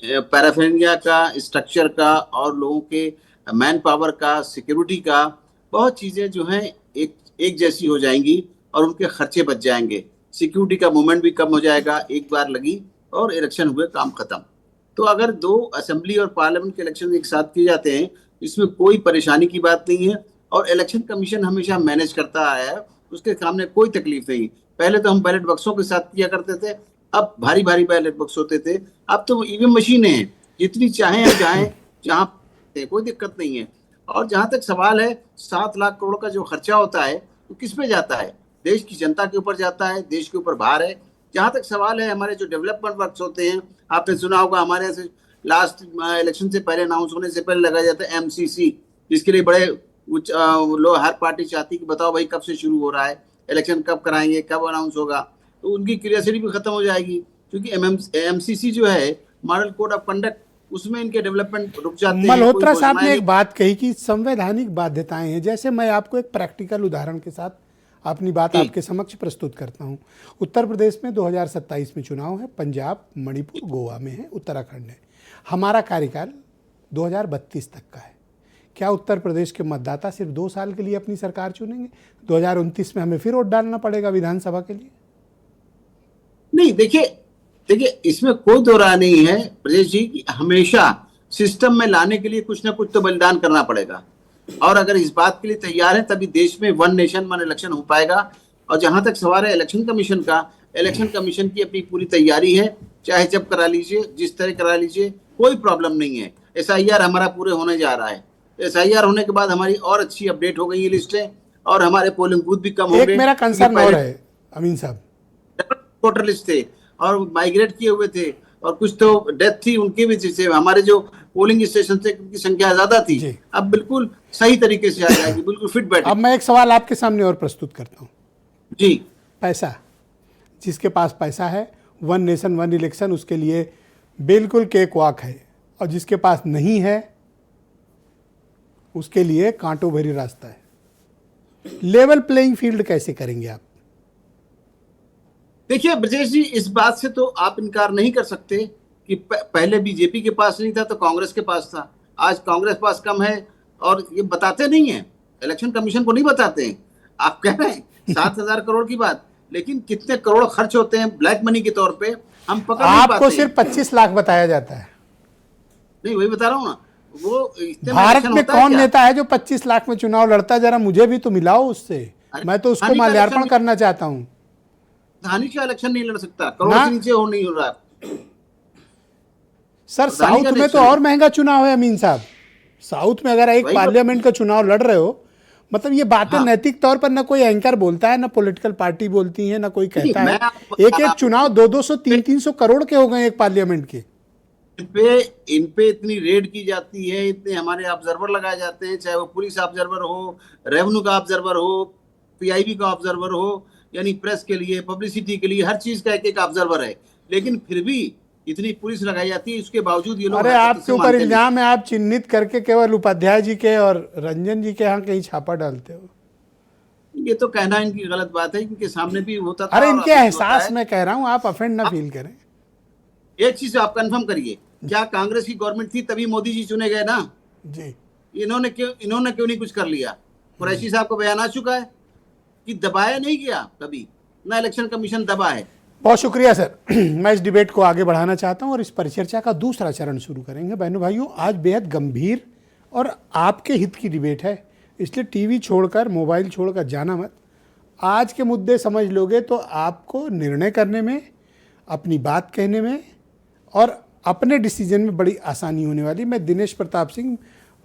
पैराफेरिया का, स्ट्रक्चर का और लोगों के मैन पावर का, सिक्योरिटी का, बहुत चीजें जो हैं एक जैसी हो जाएंगी और उनके खर्चे बच जाएंगे। सिक्योरिटी का मूवमेंट भी कम हो जाएगा, एक बार लगी और इलेक्शन हुए, काम खत्म। तो अगर 2 असेंबली और पार्लियामेंट के इलेक्शन एक साथ किए जाते हैं, इसमें कोई परेशानी की बात नहीं है और इलेक्शन कमीशन हमेशा मैनेज करता आया है, उसके सामने कोई तकलीफ नहीं। पहले तो हम बैलेट बक्सों के साथ किया करते थे, अब भारी भारी बैलेट बक्स होते थे, अब तो ईवीएम मशीनें हैं, जितनी चाहें हम जाएं, जहाँ कोई दिक्कत नहीं है। और जहां तक सवाल है 7 लाख करोड़ का जो खर्चा होता है, तो किस पे जाता है? देश की जनता के ऊपर जाता है, देश के ऊपर भार है। जहां तक सवाल है हमारे जो डेवलपमेंट वर्क्स होते हैं, आपने सुना होगा हमारे यहाँ से लास्ट इलेक्शन से पहले अनाउंस होने से पहले लगाया जाता है एमसीसी, जिसके लिए बड़े लोग हर पार्टी चाहती कि बताओ भाई कब से शुरू हो रहा है, इलेक्शन कब कराएंगे, कब अनाउंस होगा। तो उनकी क्यूरियोसिटी भी खत्म हो जाएगी, क्योंकि एमसीसी जो है मॉडल कोड ऑफ कंडक्ट, उसमें इनके डेवलपमेंट रुक जाते हैं। मल्होत्रा साहब ने एक बात कही कि संवैधानिक बाध्यताएं हैं। जैसे मैं आपको एक प्रैक्टिकल उदाहरण के साथ अपनी बात आपके समक्ष प्रस्तुत करता हूं। उत्तर प्रदेश में 2027 में चुनाव है, पंजाब, मणिपुर, गोवा में है, उत्तराखंड है। हमारा कार्यकाल 2032 तक का है। क्या उत्तर प्रदेश के मतदाता सिर्फ 2 साल के लिए अपनी सरकार चुनेंगे? 2029 में हमें फिर वोट डालना पड़ेगा विधानसभा के लिए? नहीं, देखिए इसमें कोई दो राय नहीं है ब्रजेश जी कि हमेशा सिस्टम में लाने के लिए कुछ ना कुछ तो बलिदान करना पड़ेगा, और अगर इस बात के लिए तैयार है तभी देश में वन नेशन वन इलेक्शन हो पाएगा। और जहां तक सवाल है इलेक्शन कमीशन का, इलेक्शन कमीशन की अपनी पूरी तैयारी है, चाहे जब करा लीजिए, जिस तरह करा लीजिए, कोई प्रॉब्लम नहीं है। SIR हमारा पूरे होने जा रहा है, SIR होने के बाद हमारी और अच्छी अपडेट हो गई है लिस्टें और हमारे पोलिंग बूथ भी कम हो गए। एक मेरा कंसर्न और है अमीन साहब, वोटर लिस्ट थे और माइग्रेट किए हुए थे और कुछ तो डेथ थी उनकी भी, जिससे हमारे जो पोलिंग स्टेशन थे उनकी संख्या ज्यादा थी, अब बिल्कुल सही तरीके से आ जाएगी, बिल्कुल फिट बैठे। अब मैं एक सवाल आपके सामने और प्रस्तुत करता हूँ जी। पैसा, जिसके पास पैसा है, वन नेशन वन इलेक्शन उसके लिए बिल्कुल केक वॉक है, और जिसके पास नहीं है उसके लिए कांटों भरी रास्ता है। लेवल प्लेइंग फील्ड कैसे करेंगे आप? देखिए ब्रजेश जी, इस बात से तो आप इनकार नहीं कर सकते कि पहले बीजेपी के पास नहीं था तो कांग्रेस के पास था। आज कांग्रेस पास कम है और ये बताते नहीं है, इलेक्शन कमीशन को नहीं बताते हैं। आप कह रहे हैं 7,000 करोड़ की बात, लेकिन कितने करोड़ खर्च होते हैं ब्लैक मनी के तौर पे हम पकड़ नहीं पाते। आपको सिर्फ 25 लाख बताया जाता है। नहीं, वही बता रहा हूँ ना, वो इतने भारत इलेक्शन में होता है कौन क्या? नेता है जो 25 लाख में चुनाव लड़ता है? जरा मुझे भी तो मिलाओ उससे, मैं तो उसको हानि का माल्यार्पण इलेक्शन- करना चाहता हूँ। धानी का इलेक्शन नहीं लड़ सकता, करोड़ ना? से नीचे हो नहीं हो रहा। सर प्रधानी का साउथ में तो इलेक्शन- और महंगा चुनाव है अमीन साहब। साउथ में अगर एक वही पार्लियामेंट का चुनाव लड़ रहे हो, मतलब ये बातें हाँ। नैतिक तौर पर ना कोई एंकर बोलता है, ना पॉलिटिकल पार्टी बोलती है, ना कोई कहता है। मैं आप- एक एक चुनाव 200 300 करोड़ के हो गए एक पार्लियामेंट के। इन पे इतनी रेड की जाती है, इतने हमारे ऑब्जर्वर लगाए जाते हैं, चाहे वो पुलिस ऑब्जर्वर हो, रेवेन्यू का ऑब्जर्वर हो, पीआईबी का ऑब्जर्वर हो, यानी प्रेस के लिए, पब्लिसिटी के लिए, हर चीज का एक एक ऑब्जर्वर है। लेकिन फिर भी इतनी पुलिस लगाई जाती है, उसके बावजूद ये लोग अरे हरकत आपके से ऊपर मानते नहीं। इल्जाम है, आप चिन्हित करके केवल उपाध्याय जी के और रंजन जी के यहाँ कहीं छापा डालते हो। ये तो कहना इनकी गलत बात है, इनके सामने भी होता था। अरे और इनके अभी होता एहसास है। में कह रहा हूँ, आप अफेंड ना फील करें। एक चीज आप कंफर्म करिए, क्या कांग्रेस की गवर्नमेंट थी तभी मोदी जी चुने गए ना? जी, इन्होंने क्यों नहीं कुछ कर लिया? कुरैशी साहब को बयान आ चुका है कि दबाया नहीं गया कभी, ना इलेक्शन कमीशन दबा है। बहुत शुक्रिया सर। मैं इस डिबेट को आगे बढ़ाना चाहता हूं और इस परिचर्चा का दूसरा चरण शुरू करेंगे। बहनों भाइयों, आज बेहद गंभीर और आपके हित की डिबेट है, इसलिए टीवी छोड़कर, मोबाइल छोड़कर जाना मत। आज के मुद्दे समझ लोगे तो आपको निर्णय करने में, अपनी बात कहने में और अपने डिसीजन में बड़ी आसानी होने वाली। मैं दिनेश प्रताप सिंह,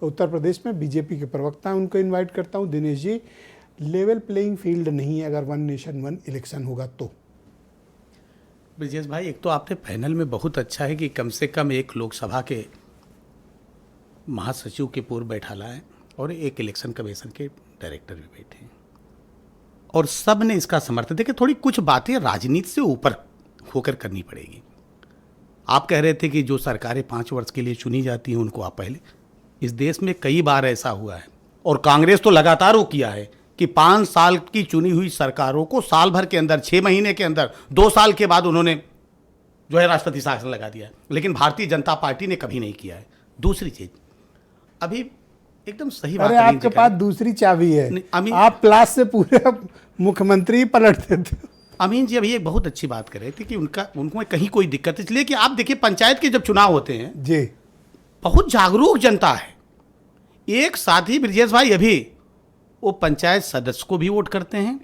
उत्तर प्रदेश में बीजेपी के प्रवक्ता हैं, उनको इन्वाइट करता हूं। Dinesh ji, level playing field नहीं है अगर वन नेशन वन इलेक्शन होगा तो। ब्रजेश भाई, एक तो आपने पैनल में बहुत अच्छा है कि कम से कम एक लोकसभा के महासचिव के पूर्व बैठाला है और एक इलेक्शन कमीशन के डायरेक्टर भी बैठे हैं और सब ने इसका समर्थन। देखिए, थोड़ी कुछ बातें राजनीति से ऊपर होकर करनी पड़ेगी। आप कह रहे थे कि जो सरकारें 5 वर्ष के लिए चुनी जाती हैं उनको आप पहले, इस देश में कई बार ऐसा हुआ है और कांग्रेस तो लगातार वो किया है कि 5 साल की चुनी हुई सरकारों को साल भर के अंदर, 6 महीने के अंदर, 2 साल के बाद उन्होंने जो है राष्ट्रपति शासन लगा दिया है। लेकिन भारतीय जनता पार्टी ने कभी नहीं किया है। दूसरी चीज, अभी एकदम सही बात अरे अमीन आपके जी पास कह- दूसरी चाबी है, नहीं, आप प्लास से पूरे मुख्यमंत्री पलट देते हो। अमीन जी अभी एक बहुत अच्छी बात कर रहे थे कि उनको कहीं कोई दिक्कत, इसलिए कि आप देखिए पंचायत के जब चुनाव होते हैं जी, बहुत जागरूक जनता है। एक साथी ब्रजेश भाई, अभी वो पंचायत सदस्य को भी वोट करते हैं,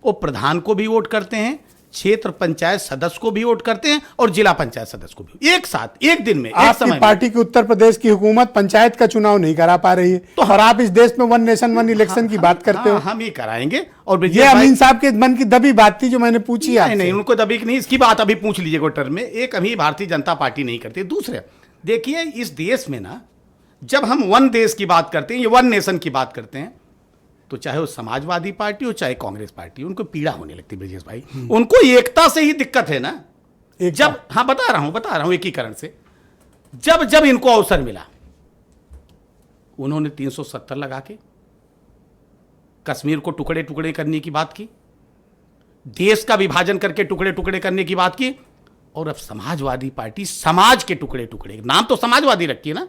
वो प्रधान को भी वोट करते हैं, क्षेत्र पंचायत सदस्य को भी वोट करते हैं और जिला पंचायत सदस्य को भी, एक साथ, एक दिन में, एक आपकी समय में। पार्टी की उत्तर प्रदेश की हुकूमत पंचायत का चुनाव नहीं करा पा रही है, तो और आप इस देश में वन नेशन वन इलेक्शन की बात करते हो। हम ही कराएंगे। और ये ब्रजेश भाई, अमीन साहब के मन की दबी बात थी जो मैंने पूछी नहीं आपसे। नहीं, उनको दबी नहीं, इसकी बात अभी पूछ लीजिए क्वार्टर में। एक अभी भारतीय जनता पार्टी नहीं करती। दूसरे, देखिए इस देश में ना, जब हम वन देश की बात करते हैं, ये वन नेशन की बात करते हैं, तो चाहे वो समाजवादी पार्टी हो चाहे कांग्रेस पार्टी, उनको पीड़ा होने लगती है ब्रजेश भाई। उनको एकता से ही दिक्कत है ना। एकता। जब, हाँ बता रहा हूं एकीकरण से, जब जब इनको अवसर मिला, उन्होंने 370 लगा के कश्मीर को टुकड़े टुकड़े करने की बात की, देश का विभाजन करके टुकड़े टुकड़े करने की बात की, और अब समाजवादी पार्टी समाज के टुकड़े टुकड़े, नाम तो समाजवादी रखी है ना।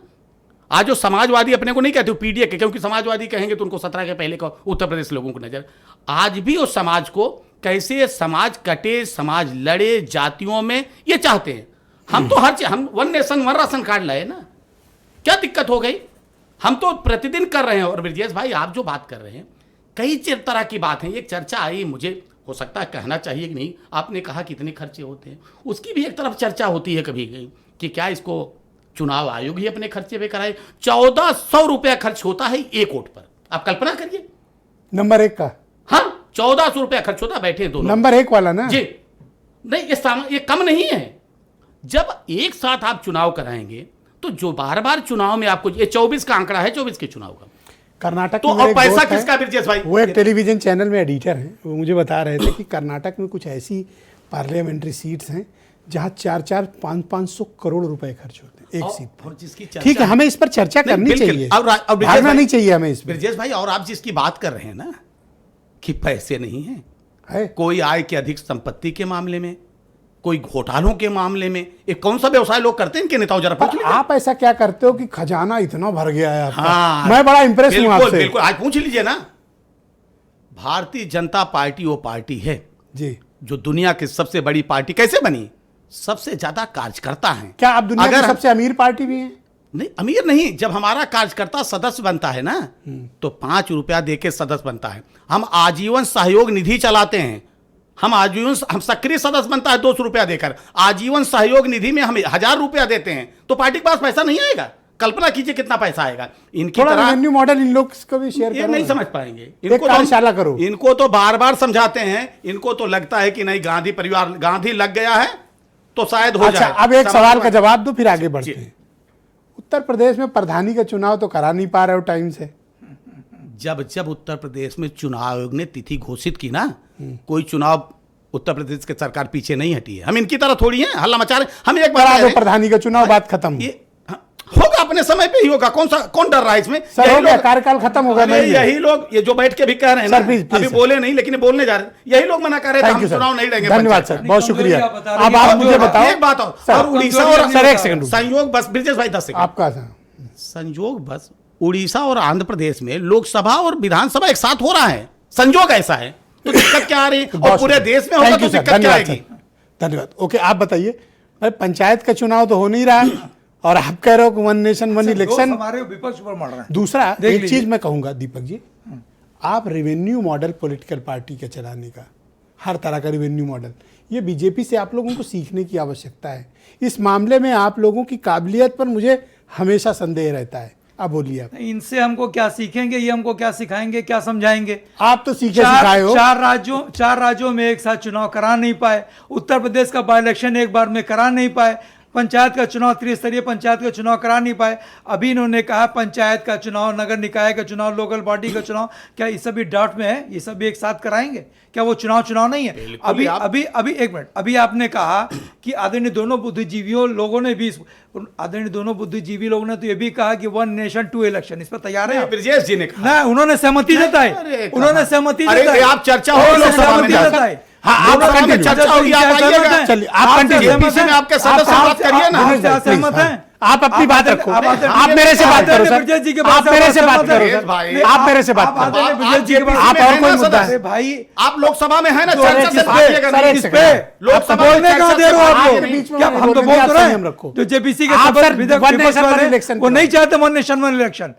आज जो समाजवादी अपने को नहीं कहते पीडीए के, क्योंकि समाजवादी कहेंगे तो उनको 17 के पहले का उत्तर प्रदेश लोगों को नजर। आज भी उस समाज को कैसे समाज कटे, समाज लड़े जातियों में, ये चाहते हैं। हम तो हर चीज, हम one nation one ration card लाए ना, क्या दिक्कत हो गई? हम तो प्रतिदिन कर रहे हैं। और ब्रजेश भाई, आप जो बात कर रहे हैं, कई तरह की बात है। एक चर्चा आई, मुझे हो सकता है कहना चाहिए कि नहीं, आपने कहा कितने खर्चे होते हैं, उसकी भी एक तरफ चर्चा होती है कभी कि क्या इसको चुनाव आयोग ही अपने खर्चे पे कराए। 1400 रुपया खर्च होता है एक वोट पर, आप कल्पना करिए। नंबर 1 का, हाँ, 1400 रुपया खर्च होता है, बैठे दोनों। नंबर 1 वाला ना जी, नहीं ये कम नहीं है। जब एक साथ आप चुनाव कराएंगे तो जो बार बार चुनाव में आपको, ये 24 का आंकड़ा है, 24 के चुनाव का, कर्नाटक तो में मेरे अब एक पैसा दोस्त हैं, किसका ब्रजेश भाई? वो एक टेलीविजन चैनल में एडिटर हैं, वो मुझे बता रहे थे कि कर्नाटक में कुछ ऐसी पार्लियामेंट्री सीट्स हैं जहां 400-500 करोड़ रुपए खर्च होते हैं एक सीट पर। और जिसकी चर्चा, ठीक है, हमें इस पर चर्चा नहीं, करनी बिल्कुल। चाहिए, और ब्रजेश भागना भाई- नहीं चाहिए हमें इस पर। ब्रजेश भाई, और आप जिसकी बात कर रहे हैं ना कि पैसे नहीं हैं, है। कोई आय के अधिक संपत्ति के मामले में, कोई घोटालों के मामले में, ये कौन सा व्यवसाय लोग करते हैं इनके नेताओं, जरा पूछ लीजिए। आप ऐसा क्या करते हो कि खजाना इतना भर गया है आपका? हाँ, मैं बड़ा इंप्रेस हूं बिल्कुल आपसे। बिल्कुल, आज पूछ लीजिए ना। भारतीय जनता पार्टी वो पार्टी है जी, जो दुनिया की सबसे बड़ी पार्टी कैसे बनी, सबसे ज्यादा कार्यकर्ता है। क्या आप दुनिया की अगर- सबसे अमीर पार्टी भी हैं? नहीं, अमीर नहीं, जब हमारा कार्यकर्ता सदस्य बनता है ना तो 5 रुपया दे के सदस्य बनता है। हम आजीवन सहयोग निधि चलाते हैं, हम सक्रिय सदस्य बनता है 200 रुपया देकर। आजीवन सहयोग निधि में हम 1000 रुपया देते हैं, तो पार्टी के पास पैसा नहीं आएगा। कल्पना कीजिए कितना पैसा आएगा। इनकी थोड़ा तरह रेवेन्यू मॉडल इन लोग को भी शेयर ये करो नहीं ना। समझ पाएंगे। एक कार्यशाला करो। इनको तो बार बार समझाते हैं, इनको तो लगता है कि नहीं, गांधी परिवार, गांधी लग गया है तो शायद हो अच्छा, जाए। अब एक सवाल का जवाब दो, फिर आगे बढ़ते जी। हैं। उत्तर प्रदेश में प्रधानी का चुनाव तो करा नहीं पा रहे हो टाइम से। जब जब उत्तर प्रदेश में चुनाव आयोग ने तिथि घोषित की ना, कोई चुनाव उत्तर प्रदेश की सरकार पीछे नहीं हटी है। हम इनकी तरह थोड़ी हैं, हल्ला मचा रहे। हम एक बार करा कह दो रहे हैं, प्रधानी का चुनाव, बात खत्म। ये हाँ, होगा अपने समय पे ही होगा। कौन डर रहा है इसमें? सर, यही हो गया, लोग- कार्यकाल खत्म होगा। अरे नहीं है। यही लोग ये जो बैठ के भी कह रहे हैं सर, ना, प्लीज, प्लीज, अभी सर। बोले नहीं लेकिन बोलने जा रहे हैं। यही लोग मना कर रहे थे थैंक हम यू चुनाव सर, नहीं लड़ेंगे। धन्यवाद पंचायत। सर, बहुत शुक्रिया। आप बता रहे अब हैं। आप और मुझे जो- बताओ एक बात और सर, और उड़ीसा कमजोरी और नहीं सर, एक बता सेकंड रुकिए। संयोग बस ब्रिजेश भाई 10 सेकंड। आपका सर, संयोग बस उड़ीसा और आंध्र प्रदेश में लोकसभा और विधानसभा एक साथ हो रहा है। संयोग ऐसा है, तो दिक्कत क्या आ रही है? और बहुत पूरे शुक्रिया। देश में होगा Thank तो you, सर, दिक्कत क्या धन्यवाद आएगी? सर, धन्यवाद। ओके, आप बताइए भाई, पंचायत का चुनाव तो हो नहीं रहा है और आप कह रहे हो कि वन नेशन वन दोस्त इलेक्शन। हमारे विपक्ष पर मार रहे हैं। दूसरा देख एक लीजिए। चीज मैं कहूंगा दीपक जी, आप रेवेन्यू मॉडल पॉलिटिकल पार्टी के चलाने का, हर तरह का रेवेन्यू मॉडल, ये बीजेपी से आप लोगों को सीखने की आवश्यकता है। इस मामले में आप लोगों की काबिलियत पर मुझे हमेशा संदेह रहता है। अब बोलिए आप। इनसे हमको क्या सीखेंगे, ये हमको क्या सिखाएंगे, क्या समझाएंगे? आप तो सीखे सिखाए हो। चार राज्यों में एक साथ चुनाव करा नहीं पाए। उत्तर प्रदेश का बाई इलेक्शन एक बार में करा नहीं पाए। पंचायत का चुनाव, त्रिस्तरीय पंचायत का चुनाव करा नहीं पाए। अभी इन्होंने कहा पंचायत का चुनाव, नगर निकाय का चुनाव, लोकल बॉडी का चुनाव, क्या ये सब भी डाउट में है? ये सब भी एक साथ कराएंगे क्या? वो चुनाव नहीं है? अभी एक मिनट, अभी आपने कहा कि आदरणीय दोनों बुद्धिजीवियों लोगों ने भी, आदरणीय दोनों बुद्धिजीवी लोगों ने तो ये भी कहा कि 1 नेशन 2 इलेक्शन, इस पर तैयार है? ब्रिजेश जी ने कहा। ना, उन्होंने सहमति जताई। अरे उन्होंने सहमति अरे, जताई। आप चर्चा हो उन्होंने लोकसभा में सहमति जाकर। जताई। हाँ, आप दोनों कंटिन्यू। चर्चा होगी, आप आप आइएगा। आइएगा। चलिए, आप कंटिन्यू। जेपीसी में आपके सदस्य बात करिए ना। आपसे प्लीज, असहमत हाँ। हैं? आप अपनी बात रखो। आप आप मेरे से बात करो ब्रजेश जी के सर। बाद आप मेरे से बात सहमत हैं? करो भाई, सर। आप मेरे से बात आप करो। ब्रजेश जी के बाद आप और कोई मुद्दा अरे है? भाई, आप लोकसभा में है ना, जो चर्चा है से किस पे? भागिएगा सर, नहीं। एक किस सेकंड। पे? लोकसभा बोलने में कहाँ चर्चा दे रहे हो से आप भागिए लोग? नहीं। बीच में क्या नहीं हम तो बोलने बोल का तो रहे संयम हैं? रखो। जो जेपीसी के आप सदस्य सर, विधेयक वन विपक्ष नेशन वन वाले, इलेक्शन वो करो। नहीं चाहते 1 नेशन 1 इलेक्शन।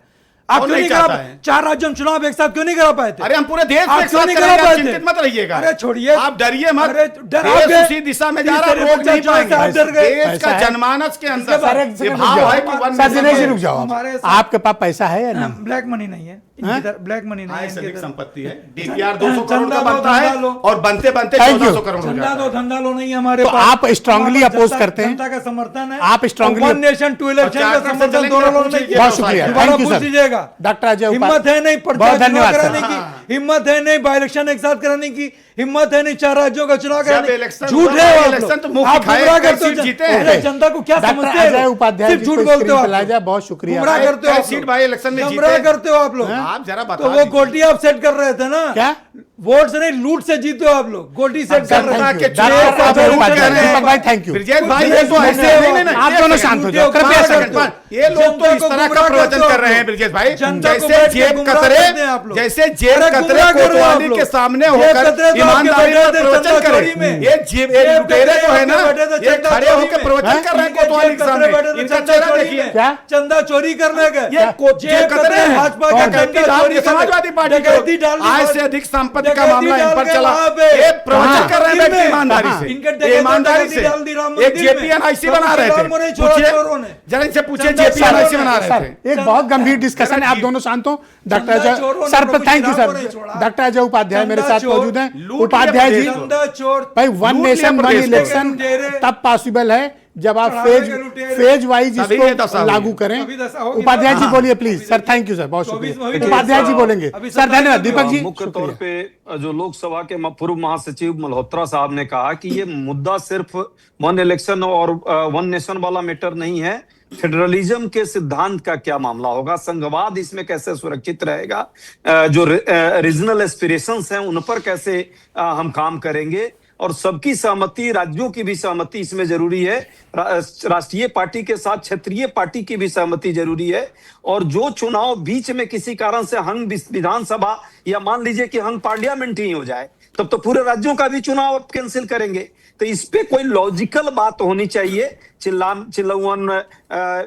आप कौन क्यों नहीं नहीं करा चाहता है? 4 राज्यों में चुनाव एक साथ क्यों नहीं करा पाए थे? अरे हम पूरे देश में आप एक क्यों साथ नहीं करेंगे, करा आप पाए थे? चिंतित मत रहिएगा। अरे छोड़िए, आप डरिए मत। अरे डर आप देश गए। उसी दिशा में जा रहा है, तीसरे रोक नहीं पंचायत से आप पाएंगे। डर गए। देश ऐसा का है। जनमानस के अंदर इसके बाद- सर, एक सेकंड ये रुक भाव जाओ। है कि वन सर, दिनेश जी नेशन रुक जाओ। हमारे साथ- आपके पास पैसा है या नहीं? ब्लैक मनी नहीं है हाँ? इनकी तरह, ब्लैक मनी नहीं है आय से इनकी अधिक तरह। संपत्ति है। डीपीआर 200 करोड़ चंदा का लो, बनता है धंधा लो। और बनते बनते Thank you. 1400 करोड़ हो चंदा जाता दो, है। धंधा लो नहीं है हमारे तो पास। आप strongly हमारा oppose जनता- करते हैं? जनता का समर्थन है। आप strongly- 1 नेशन 2 इलेक्शन का चार से समर्थन चलेंगे, दोनों लोगों ने पूछिए। किया। बहुत शुक्रिया, दोबारा थैंक यू पूछ सर। लीजिएगा। डॉक्टर अजय हिम्मत है नहीं बहुत पंचायत चुनाव धन्यवाद कराने सर। की, हिम्मत है नहीं बाई इलेक्शन एक साथ कराने की, हिम्मत है नहीं 4 राज्यों का चुनाव जब कराने की। इलेक्शन झूठ हुआ, है आप इलेक्शन लोग। तो मुंह आप दिखाए, गुमराह कई करते हो सीट जीते अरे हैं। जनता को क्या डॉक्टर समझते अजय हो? उपाध्याय सिर्फ जी झूठ को बोलते हो स्क्रीन आप पे लाया लोग। जाए, बहुत शुक्रिया। गुमराह करते हो कई आप सीट लोग। बाई इलेक्शन में गुमराह जीते। करते हो आप लोग। आप जरा बता तो वो दीजिए। गोटी आप सेट कर रहे थे ना? क्या? वोट से नहीं, लूट से जीते हो आप लोग। गोटी सेट कर सर, रहे thank थे। you। डॉक्टर अजय उपाध्याय, दीपक भाई, thank you। ब्रिजेश भाई, ये तो ऐसे नहीं, नहीं, आप एक दोनों सेकंड, शांत हो रुकिए, जाओ, कृपया एक शांत सेकंड, हो ये लोग तो इस तरह का प्रवचन कर रहे हैं ब्रिजेश भाई, जैसे जेब कतरे, जैसे जेब कतरे कोतवाली के सामने होकर ईमानदारी का प्रवचन करें। ये जेब लुटेरे जो है ना, ये खड़े होकर प्रवचन कर रहे हैं कोतवाली के सामने। इनका चेहरा देखिए। क्या? चंदा चोरी करने गए। ये जेब कतरे हैं। भाजपा का डकैती चंदा डाल चोरी के समाजवादी पार्टी डकैती को डाल दी। आय से अधिक संपत्ति का डकैती मामला इन डाल पर के चला। वहाँ पे। ये प्रवचन हाँ। कर रहे हैं मंदिर में। ईमानदारी से, इनके डकैती ईमानदारी से। डाल दी राम एक मंदिर में। जेपीएनआईसी बना रहे राम मोरे थे, छोड़ा पूछिए चोरों ने। जरा इनसे पूछिए, चंदा जेपीएनआईसी चोरों बना ने। रहे सर, थे। एक बहुत गंभीर डिस्कशन है, आप दोनों शांत हो। डॉक्टर चंदा अजय चोरों ने sir, Prabhu thank you Shri Ram को सर। नहीं छोड़ा। डॉक्टर अजय उपाध्याय मेरे चंदा साथ चोर मौजूद हैं। लूट लिया उपाध्याय जी, प्रदेश को। चंदा चोर। भाई वन लूट नेशन लिया वन प्रदेश को। इलेक्शन लुटेरे। तब पॉसिबल है जब आप चढ़ावे के लुटेरे। फेज वाइज अभी ये दशा इसको हुई लागू है। करें। अभी दशा होगी। उपाध्याय जी हाँ। बोलिए please. Sir, thank you sir, बहुत 24 में शुक्रिया। हुई उपाध्याय जी थी। बोलेंगे। अभी सर, 27 धन्यवाद। में दीपक जी, मुख्य तौर शुक्रिया। पे जो लोकसभा के पूर्व महासचिव मल्होत्रा साहब ने कहा कि ये मुद्दा सिर्फ वन इलेक्शन और वन नेशन वाला मैटर नहीं है, फेडरलिज्म के सिद्धांत का क्या मामला होगा, संघवाद इसमें कैसे सुरक्षित रहेगा, जो रीजनल एस्पिरेशंस हैं उन पर कैसे हम काम करेंगे, और सबकी सहमति, राज्यों की भी सहमति इसमें जरूरी है, राष्ट्रीय पार्टी के साथ क्षेत्रीय पार्टी की भी सहमति जरूरी है। और जो चुनाव बीच में किसी कारण से हंग विधानसभा या मान लीजिए कि हंग पार्लियामेंट ही हो जाए, तब तो पूरे राज्यों का भी चुनाव आप कैंसिल करेंगे। तो इस पे कोई लॉजिकल बात होनी चाहिए। चिल्लौन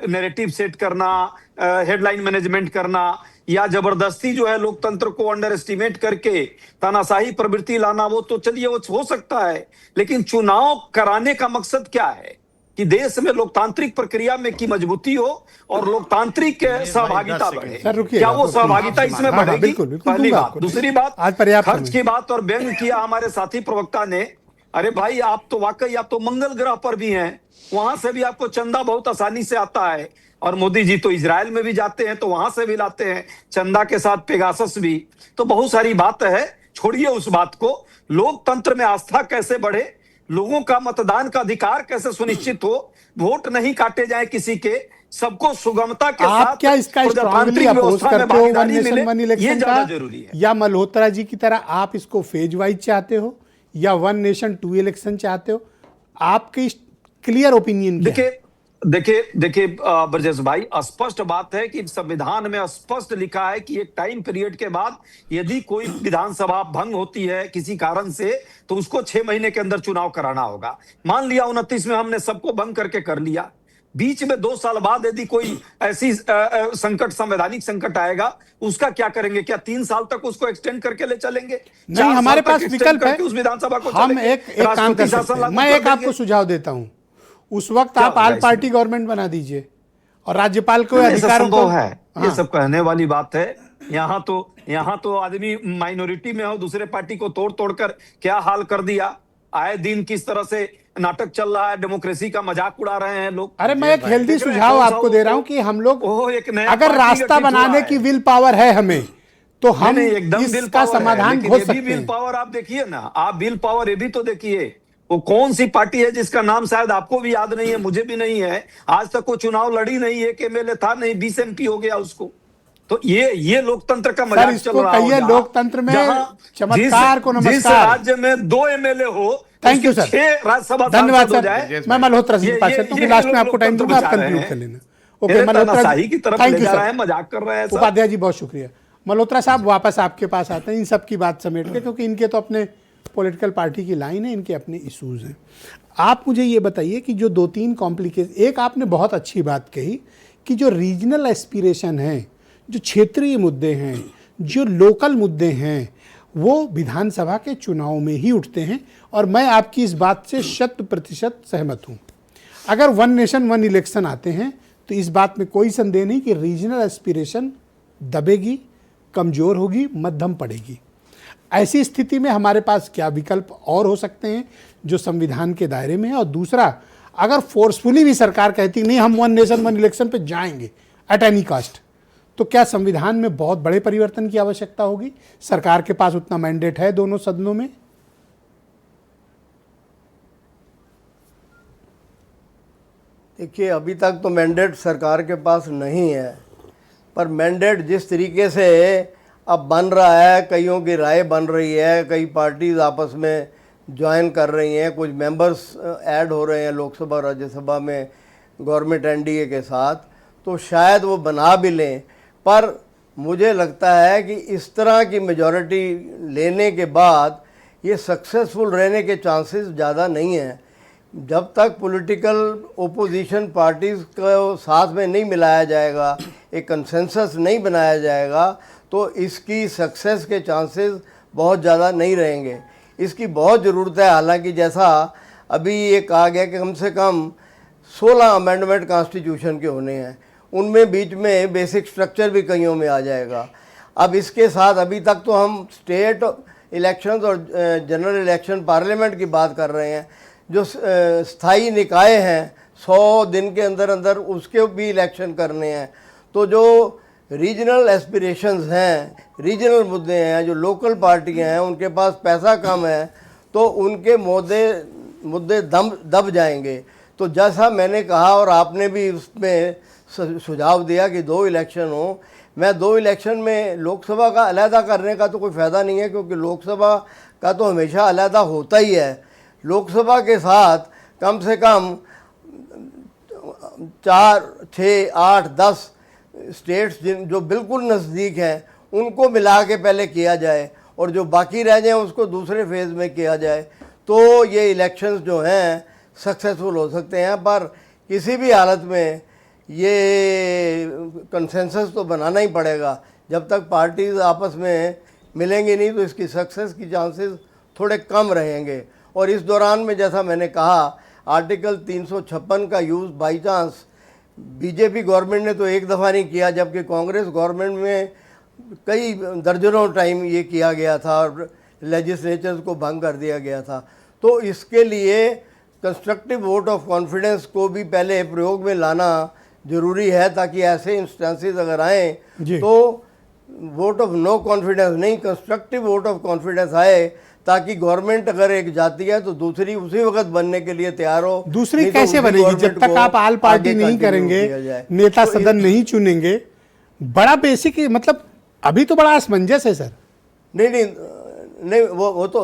नैरेटिव सेट करना, हेडलाइन मैनेजमेंट करना, या जबरदस्ती जो है लोकतंत्र को अंडर एस्टिमेट करके तानाशाही प्रवृत्ति लाना, वो तो चलिए वो हो सकता है, लेकिन चुनाव कराने का मकसद क्या है कि देश में लोकतांत्रिक प्रक्रिया में की मजबूती हो और लोकतांत्रिक सहभागिता बढ़े। क्या वो सहभागिता इसमें बढ़ेगी? पहली बात। दूसरी बात, खर्च की बात और व्यंग किया हमारे साथी प्रवक्ता ने। अरे भाई, आप तो वाकई आप तो मंगल ग्रह पर भी हैं, वहां से भी आपको चंदा बहुत आसानी से आता है, और मोदी जी तो इजराइल में भी जाते हैं तो वहां से भी लाते हैं चंदा के साथ पेगासस भी। तो बहुत सारी बात है, छोड़िए उस बात को। लोकतंत्र में आस्था कैसे बढ़े, लोगों का मतदान का अधिकार कैसे सुनिश्चित हो, वोट नहीं काटे जाए किसी के, सबको सुगमता के आप साथ क्या इसका स्ट्रांगली अपोज करते हो वन नेशन वन इलेक्शन का, जरूरी है। या मल्होत्रा जी की तरह आप इसको फेज वाइज चाहते हो, या वन नेशन टू इलेक्शन चाहते हो? आपकी क्लियर ओपिनियन क्या है? देखिए ब्रजेश भाई, स्पष्ट बात है कि संविधान में स्पष्ट लिखा है कि एक टाइम पीरियड के बाद यदि कोई विधानसभा भंग होती है किसी कारण से, तो उसको 6 महीने के अंदर चुनाव कराना होगा। मान लिया 29 में हमने सबको भंग करके कर लिया, बीच में 2 साल बाद यदि कोई ऐसी संकट, संवैधानिक संकट आएगा, उसका क्या करेंगे? क्या 3 साल तक उसको एक्सटेंड करके ले चलेंगे? नहीं, हमारे पास विकल्प है, उस विधानसभा को हम एक काम कर सकते हैं। मैं एक आपको सुझाव देता हूं, उस वक्त आप आल पार्टी गवर्नमेंट बना दीजिए और राज्यपाल को अधिकारों को है। ये सब कहने वाली बात है। यहाँ तो आदमी माइनॉरिटी में हो, दूसरे पार्टी को तोड़ कर क्या हाल कर दिया। आए दिन किस तरह से नाटक चल रहा है, डेमोक्रेसी का मजाक उड़ा रहे हैं लोग। अरे मैं एक हेल्दी सुझाव आपको दे रहा हूं कि हम लोग अगर रास्ता बनाने की विल पावर है हमें, तो हम इसका समाधान खोज सकते हैं। विल पावर आप देखिए ना, आप विल पावर ये भी तो देखिए, वो कौन सी पार्टी है जिसका नाम शायद आपको भी याद नहीं है, मुझे भी नहीं है, आज तक वो चुनाव लड़ी नहीं, एक एमएलए था नहीं, 20 MP हो गया उसको। तो ये लोकतंत्र का मजाक चल रहा है। लोकतंत्र में चमत्कार को नमस्कार। जिस राज्य में 2 MLA हो, थैंक यू सर, 6 राज्यसभा धन्यवाद सर। मैं मल्होत्रा जी बात करता हूँ, लास्ट में आपको टाइम दूंगा, आप कंक्लूड कर लेना। Okay Malhotra ji, thank you sir, मजाक कर रहे हैं। उपाध्याय जी बहुत शुक्रिया। मल्होत्रा साहब वापस आपके पास आते हैं इन सब की बात समेट के, क्योंकि इनके तो अपने पॉलिटिकल पार्टी की लाइन है, इनके अपने इश्यूज हैं। आप मुझे ये बताइए कि जो 2-3 कॉम्प्लिकेशन, एक आपने बहुत अच्छी बात कही कि जो रीजनल एस्पिरेशन है, जो क्षेत्रीय मुद्दे हैं, जो लोकल मुद्दे हैं, वो विधानसभा के चुनाव में ही उठते हैं, और मैं आपकी इस बात से 100% सहमत हूँ। अगर वन नेशन वन इलेक्शन आते हैं तो इस बात में कोई संदेह नहीं कि रीजनल एस्पिरेशन दबेगी, कमज़ोर होगी, मध्यम पड़ेगी। ऐसी स्थिति में हमारे पास क्या विकल्प और हो सकते हैं जो संविधान के दायरे में है? और दूसरा, अगर फोर्सफुली भी सरकार कहती नहीं हम वन नेशन वन इलेक्शन पे जाएंगे एट एनी कास्ट, तो क्या संविधान में बहुत बड़े परिवर्तन की आवश्यकता होगी? सरकार के पास उतना मैंडेट है दोनों सदनों में? देखिए, अभी तक तो मैंडेट सरकार के पास नहीं है, पर मैंडेट जिस तरीके से अब बन रहा है, कईयों की राय बन रही है, कई पार्टीज आपस में ज्वाइन कर रही हैं, कुछ मेंबर्स ऐड हो रहे हैं लोकसभा राज्यसभा में गवर्नमेंट एनडीए के साथ, तो शायद वो बना भी लें। पर मुझे लगता है कि इस तरह की मेजॉरिटी लेने के बाद ये सक्सेसफुल रहने के चांसेस ज़्यादा नहीं हैं। जब तक पॉलिटिकल ओपोजिशन पार्टीज़ को साथ में नहीं मिलाया जाएगा, एक कंसेंसस नहीं बनाया जाएगा, तो इसकी सक्सेस के चांसेस बहुत ज़्यादा नहीं रहेंगे। इसकी बहुत ज़रूरत है। हालांकि जैसा अभी ये कहा गया कि कम से कम 16 अमेंडमेंट कॉन्स्टिट्यूशन के होने हैं, उनमें बीच में बेसिक स्ट्रक्चर भी कईयों में आ जाएगा। अब इसके साथ अभी तक तो हम स्टेट इलेक्शंस और जनरल इलेक्शन पार्लियामेंट की बात कर रहे हैं। जो स्थायी निकाय हैं 100 दिन के अंदर अंदर उसके भी इलेक्शन करने हैं। तो जो रीजनल एस्पिरेशंस हैं, रीजनल मुद्दे हैं, जो लोकल पार्टियां हैं उनके पास पैसा कम है, तो उनके मुद्दे दब जाएंगे। तो जैसा मैंने कहा और आपने भी उसमें सुझाव दिया कि 2 इलेक्शन हो, मैं 2 इलेक्शन में लोकसभा का अलहदा करने का तो कोई फ़ायदा नहीं है, क्योंकि लोकसभा का तो हमेशा अलहदा होता ही है। लोकसभा के साथ कम से कम 4, 6, 8, 10 स्टेट्स जो बिल्कुल नज़दीक हैं उनको मिला के पहले किया जाए, और जो बाकी रह जाए उसको दूसरे फेज़ में किया जाए, तो ये इलेक्शंस जो हैं सक्सेसफुल हो सकते हैं। पर किसी भी हालत में ये कंसेंसस तो बनाना ही पड़ेगा। जब तक पार्टीज आपस में मिलेंगी नहीं तो इसकी सक्सेस की चांसेस थोड़े कम रहेंगे। और इस दौरान में जैसा मैंने कहा, आर्टिकल 356 का use by chance BJP government ने तो एक दफ़ा नहीं किया, जबकि कांग्रेस गवर्नमेंट में कई दर्जनों टाइम ये किया गया था और लेजिस्लेचर्स को भंग कर दिया गया था। तो इसके लिए कंस्ट्रक्टिव वोट ऑफ कॉन्फिडेंस को भी पहले प्रयोग में लाना ज़रूरी है, ताकि ऐसे इंस्टेंसेस अगर आएँ तो वोट ऑफ नो कॉन्फिडेंस नहीं, कंस्ट्रक्टिव वोट ऑफ कॉन्फिडेंस आए, ताकि गवर्नमेंट अगर एक जाती है तो दूसरी उसी वक्त बनने के लिए तैयार हो। दूसरी कैसे बनेगी जब तक आप आल पार्टी नहीं करेंगे, नेता सदन नहीं चुनेंगे? बड़ा बेसिक, मतलब अभी तो बड़ा असमंजस है सर। नहीं, वो तो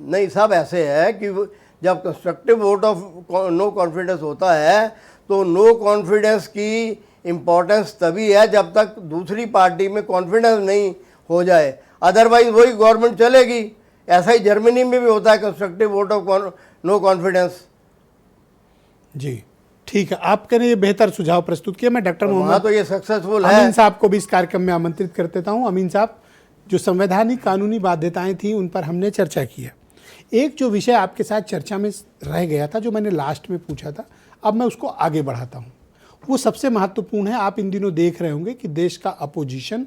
नहीं, सब ऐसे है कि जब constructive vote of no confidence होता है तो नो कॉन्फिडेंस की इम्पोर्टेंस तभी है जब तक दूसरी पार्टी में कॉन्फिडेंस नहीं हो जाए, अदरवाइज वही गवर्नमेंट चलेगी। ऐसा ही जर्मनी में भी होता है, constructive vote of no confidence. जी ठीक है, आपने ये बेहतर सुझाव प्रस्तुत किया। मैं डॉक्टर मोहम्मद तो ये सक्सेसफुल है। अमीन साहब को भी इस कार्यक्रम में आमंत्रित कर देता हूँ। अमीन साहब, जो संवैधानिक कानूनी बाध्यताएं थी उन पर हमने चर्चा की है। एक जो विषय आपके साथ चर्चा में रह गया था, जो मैंने लास्ट में पूछा था, अब मैं उसको आगे बढ़ाता हूँ। वो सबसे महत्वपूर्ण है। आप इन दिनों देख रहे होंगे कि देश का अपोजिशन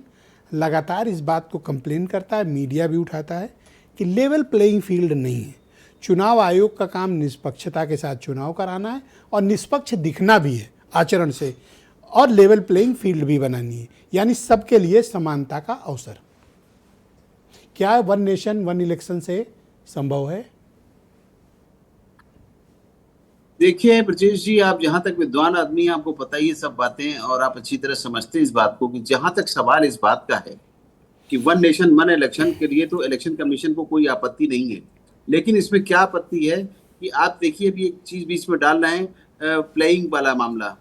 लगातार इस बात को कंप्लेन करता है, मीडिया भी उठाता है कि लेवल प्लेइंग फील्ड नहीं है। चुनाव आयोग का काम निष्पक्षता के साथ चुनाव कराना है और निष्पक्ष दिखना भी है आचरण से, और लेवल प्लेइंग फील्ड भी बनानी है, यानी सबके लिए समानता का अवसर। क्या वन नेशन वन इलेक्शन से संभव है? देखिए ब्रजेश जी, आप जहां तक विद्वान आदमी हैं, आपको पता ही है सब बातें, और आप अच्छी तरह समझते हैं इस बात को कि जहां तक सवाल इस बात का है कि वन नेशन वन इलेक्शन के लिए तो इलेक्शन कमीशन को कोई आपत्ति नहीं है, लेकिन इसमें क्या आपत्ति है कि आप देखिए अभी एक चीज बीच में डाल रहे हैं, प्लेइंग वाला मामला,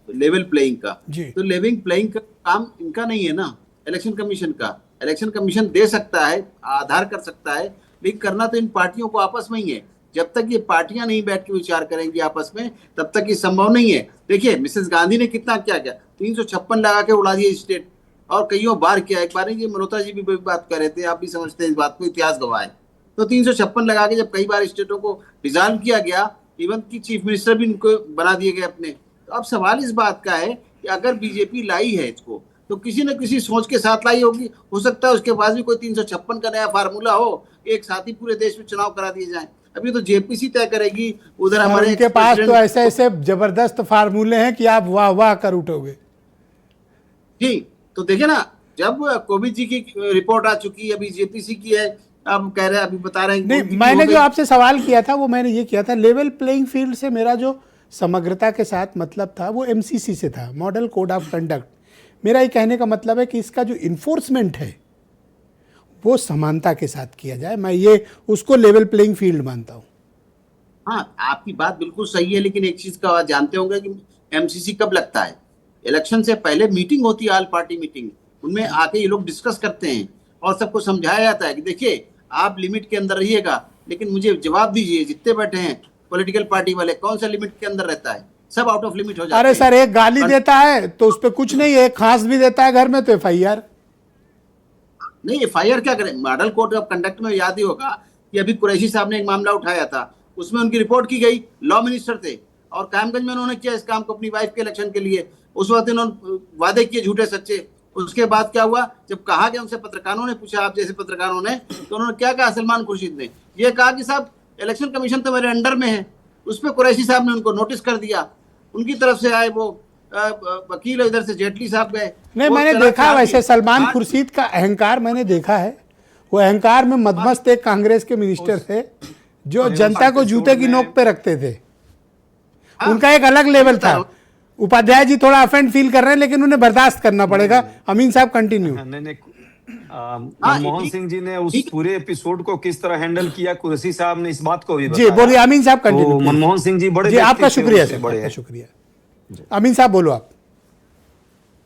लेवल प्लेइंग का। तो लेवल प्लेइंग का काम इनका नहीं है ना, इलेक्शन कमीशन का। इलेक्शन कमीशन दे सकता है, आधार कर सकता है, लेकिन करना तो इन पार्टियों को आपस में ही है। जब तक ये पार्टियां नहीं बैठ के विचार करेंगी आपस में, तब तक ये संभव नहीं है। देखिए मिसेस गांधी ने कितना क्या किया, 356 लगा के उड़ा दिया स्टेट, और कईयों बार किया। एक बार ये मनोता जी भी बात कर रहे थे, आप भी समझते हैं इस बात को, इतिहास गवाह है। तो 356 लगा के जब कई बार स्टेटों को डिसॉल्व किया गया, इवन की चीफ मिनिस्टर भी इनको बना दिए गए अपने। तो अब सवाल इस बात का है कि अगर बीजेपी लाई है इसको, तो किसी न किसी सोच के साथ लाई होगी। हो सकता है उसके पास भी कोई 356 का नया फार्मूला हो, एक साथ ही पूरे देश में चुनाव करा दिए जाए। अभी तो जेपीसी तय करेगी, उधर हमारे उनके पास तो ऐसे ऐसे जबरदस्त फार्मूले हैं कि आप वाह वाह कर उठोगे। जी, तो देखिए ना, जब कोविड जी की रिपोर्ट आ चुकी है, अभी जेपीसी की है, अब कह रहे हैं, अभी बता रहे हैं। नहीं, मैंने जो आपसे सवाल किया था वो मैंने ये किया था, लेवल प्लेइंग फील्ड से मेरा जो समग्रता के साथ मतलब था वो एमसीसी से था, मॉडल कोड ऑफ कंडक्ट। मेरा ये कहने का मतलब है कि इसका जो इन्फोर्समेंट है वो समानता के साथ किया जाए। मैं ये उसको लेवल प्लेइंग फील्ड मानता हूँ। हाँ, आपकी बात बिल्कुल सही है, लेकिन एक चीज का आप जानते होंगे कि एमसीसी कब लगता है? इलेक्शन से पहले मीटिंग होती है, ऑल पार्टी मीटिंग, उनमें आके ये लोग डिस्कस करते हैं और सबको समझाया जाता है कि देखिए आप लिमिट के अंदर रहिएगा, लेकिन मुझे जवाब दीजिए, जितने बैठे हैं पॉलिटिकल पार्टी वाले, कौन सा लिमिट के अंदर रहता है? सब आउट ऑफ लिमिट हो जाता है। अरे सर, एक गाली देता है तो उस पर कुछ नहीं है, एक खांस भी देता है घर में तो FIR। नहीं, FIR क्या करें? मॉडल कोड ऑफ कंडक्ट में याद ही होगा कि अभी कुरैशी साहब ने एक मामला उठाया था, उसमें उनकी रिपोर्ट की गई, लॉ मिनिस्टर थे और कायमगंज में उन्होंने किया इस काम को अपनी वाइफ के इलेक्शन के लिए। उस वक्त उन्होंने वादे किए झूठे सच्चे। उसके बाद क्या हुआ, जब कहा गया उनसे, पत्रकारों ने पूछा, आप जैसे पत्रकारों ने, तो उन्होंने क्या कहा? सलमान खुर्शीद ने ये कहा कि साहब इलेक्शन कमीशन तो मेरे अंडर में है। उस पर कुरैशी साहब ने उनको नोटिस कर दिया, उनकी तरफ से आए वो वकील, इधर से जेटली साहब गए। नहीं, मैंने देखा वैसे सलमान खुर्शीद का अहंकार मैंने देखा है। वो अहंकार में मदमस्त एक कांग्रेस के मिनिस्टर थे जो जनता को जूते की नोक पे रखते थे। उनका एक अलग लेवल था। उपाध्याय जी थोड़ा ऑफेंड फील कर रहे हैं, लेकिन उन्हें बर्दाश्त करना पड़ेगा। अमीन साहब कंटिन्यू। नहीं, मनमोहन सिंह जी ने उस पूरे एपिसोड को किस तरह हैंडल किया, कुरैशी साहब ने इस बात को भी जी बताया। बोलिए अमीन साहब, तो कंटिन्यू। मनमोहन सिंह जी बड़े जी आपका व्यक्ति थे, शुक्रिया उनसे सर, बड़े आपका हैं। शुक्रिया। अमीन साहब बोलो आप।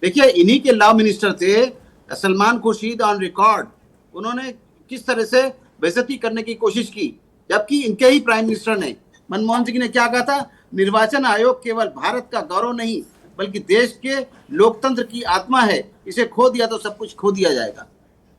देखिए, इन्हीं के लॉ मिनिस्टर थे सलमान खुर्शीद ऑन रिकॉर्ड। उन्होंने किस तरह से बेइज्जती करने की कोशिश की, जबकि इनके ही प्राइम मिनिस्टर ने, मनमोहन सिंह ने क्या कहा था, निर्वाचन आयोग केवल भारत का गौरव नहीं बल्कि देश के लोकतंत्र की आत्मा है, इसे खो दिया तो सब कुछ खो दिया जाएगा।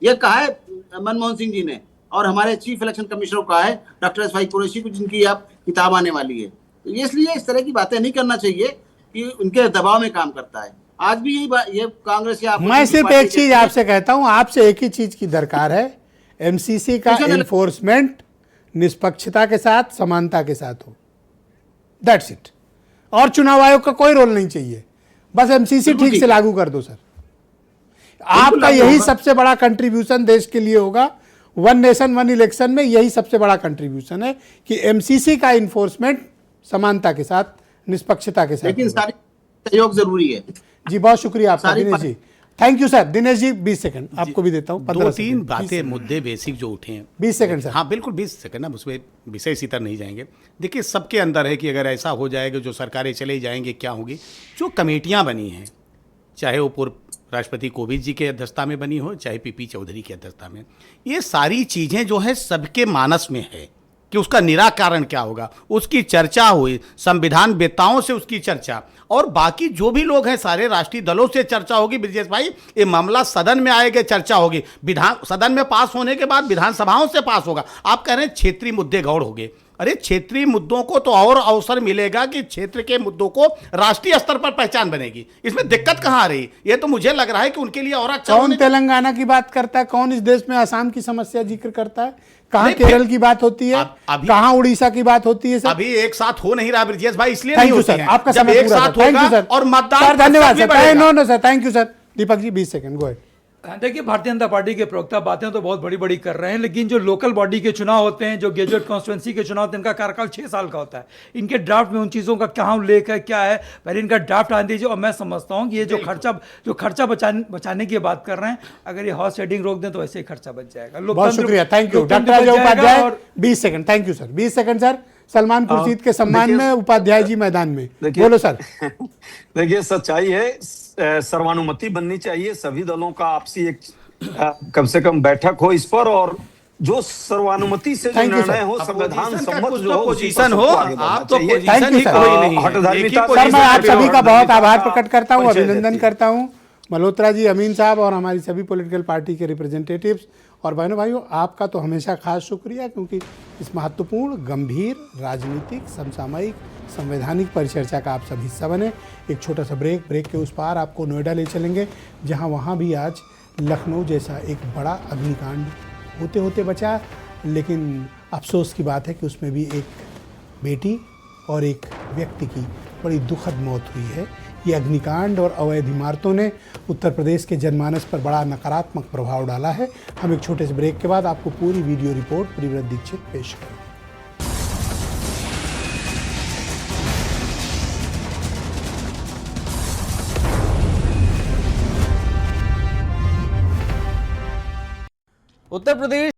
यह कहा है मनमोहन सिंह जी ने, और हमारे चीफ इलेक्शन कमिश्नर को कहा है डॉक्टर एस वाई कुरैशी को, जिनकी अब किताब आने वाली है। तो इसलिए इस तरह की बातें नहीं करना चाहिए कि उनके दबाव में काम करता है। आज भी ये कांग्रेस या मैं सिर्फ एक चीज आपसे कहता हूं, आपसे एक ही चीज की दरकार है, एमसीसी का एनफोर्समेंट निष्पक्षता के साथ, समानता के साथ हो, दैट्स इट। और चुनाव आयोग का कोई रोल नहीं चाहिए, बस एमसीसी ठीक से लागू कर दो सर। आपका यही सबसे बड़ा कंट्रीब्यूशन देश के लिए होगा। वन नेशन वन इलेक्शन में यही सबसे बड़ा कंट्रीब्यूशन है कि एमसीसी का इन्फोर्समेंट समानता के साथ, निष्पक्षता के साथ। लेकिन सारी सहयोग जरूरी है। जी बहुत शुक्रिया आपका Dinesh ji, thank you sir. Dinesh ji 20 second आपको भी देता हूँ। 2-3 बातें मुद्दे बेसिक जो उठे हैं। 20 सेकंड सर। हाँ बिल्कुल 20 सेकंड, अब उसमें विषय इसी तरह नहीं जाएंगे। देखिए सबके अंदर है कि अगर ऐसा हो जाएगा, जो सरकारें चले जाएंगे क्या होगी। जो कमेटियां बनी हैं, चाहे वो पूर्व राष्ट्रपति कोविंद जी के अध्यक्षता में बनी हो, चाहे पीपी चौधरी की अध्यक्षता में, ये सारी चीज़ें जो है सबके मानस में है कि उसका निराकरण क्या होगा, उसकी चर्चा हुई, संविधान वेत्ताओं से उसकी चर्चा, और बाकी जो भी लोग हैं सारे राष्ट्रीय दलों से चर्चा होगी। ब्रजेश भाई, ये मामला सदन में आएगा, चर्चा होगी, विधान सदन में पास होने के बाद विधानसभाओं से पास होगा। आप कह रहे हैं क्षेत्रीय मुद्दे गौड़ हो गए, अरे क्षेत्रीय मुद्दों को तो और अवसर मिलेगा कि क्षेत्र के मुद्दों को राष्ट्रीय स्तर पर पहचान बनेगी। इसमें दिक्कत कहाँ आ रही? ये तो मुझे लग रहा है कि उनके लिए और अच्छा। कौन तेलंगाना की बात करता है, कौन इस देश में आसाम की समस्या जिक्र करता है, कहाँ केरल की बात होती है, कहाँ उड़ीसा की बात होती है? सर अभी एक साथ हो नहीं रहा ब्रजेश भाई, इसलिए थैंक नहीं यू होती सर, है। आपका जब समय एक पूरा साथ था। थैंक यू होगा सर, और मतदान धन्यवाद सर। बढ़ेगा। No no sir, thank you sir. Deepak ji 20 second, go ahead. देखिए, भारतीय जनता पार्टी के प्रवक्ता बातें तो बहुत बड़ी बड़ी कर रहे हैं, लेकिन जो लोकल बॉडी के चुनाव होते हैं, जो गेजुएट कॉन्स्टिट्यूंसी के चुनाव होते हैं, इनका कार्यकाल 6 साल का होता है। इनके ड्राफ्ट में उन चीज़ों का कहाँ उल्लेख है, क्या है, पहले इनका ड्राफ्ट आने दीजिए। और मैं समझता हूँ कि ये जो खर्चा बचाने की बात कर रहे हैं, अगर ये हॉर्स राइडिंग रोक दें तो वैसे ही खर्चा बच जाएगा। बहुत शुक्रिया, thank you doctor Ajay Upadhyay. 20 second, thank you sir. 20 second sir. Salman Khurshid के सम्मान में उपाध्याय जी मैदान में, बोलो सर। देखिए सच्चाई है, सर्वानुमति बननी चाहिए, सभी दलों का आपसी एक कम से कम बैठक हो इस पर, और जो सर्वानुमति से जो निर्णय हो, संविधान सम्मत जो हो, पोजीशन हो। आप तो थैंक पोजीशन यू ही कोई नहीं है। सर मैं आप सभी का बहुत आभार प्रकट करता हूँ, अभिनंदन करता हूँ। मल्होत्रा जी, अमीन साहब और हमारी सभी पॉलिटिकल पार्टी के रिप्रेजेंटेटिव्स, और बहनों भाइयों आपका तो हमेशा खास शुक्रिया, क्योंकि इस महत्वपूर्ण, गंभीर, राजनीतिक, समसामयिक, संवैधानिक परिचर्चा का आप सब हिस्सा बने। एक छोटा सा ब्रेक के उस पार आपको नोएडा ले चलेंगे, जहाँ वहाँ भी आज लखनऊ जैसा एक बड़ा अग्निकांड होते होते बचा, लेकिन अफसोस की बात है कि उसमें भी एक बेटी और एक व्यक्ति की बड़ी दुखद मौत हुई है। ये अग्निकांड और अवैध इमारतों ने उत्तर प्रदेश के जनमानस पर बड़ा नकारात्मक प्रभाव डाला है। हम एक छोटे से ब्रेक के बाद आपको पूरी वीडियो रिपोर्ट प्रियव्रत दीक्षित पेश करेंगे। उत्तर प्रदेश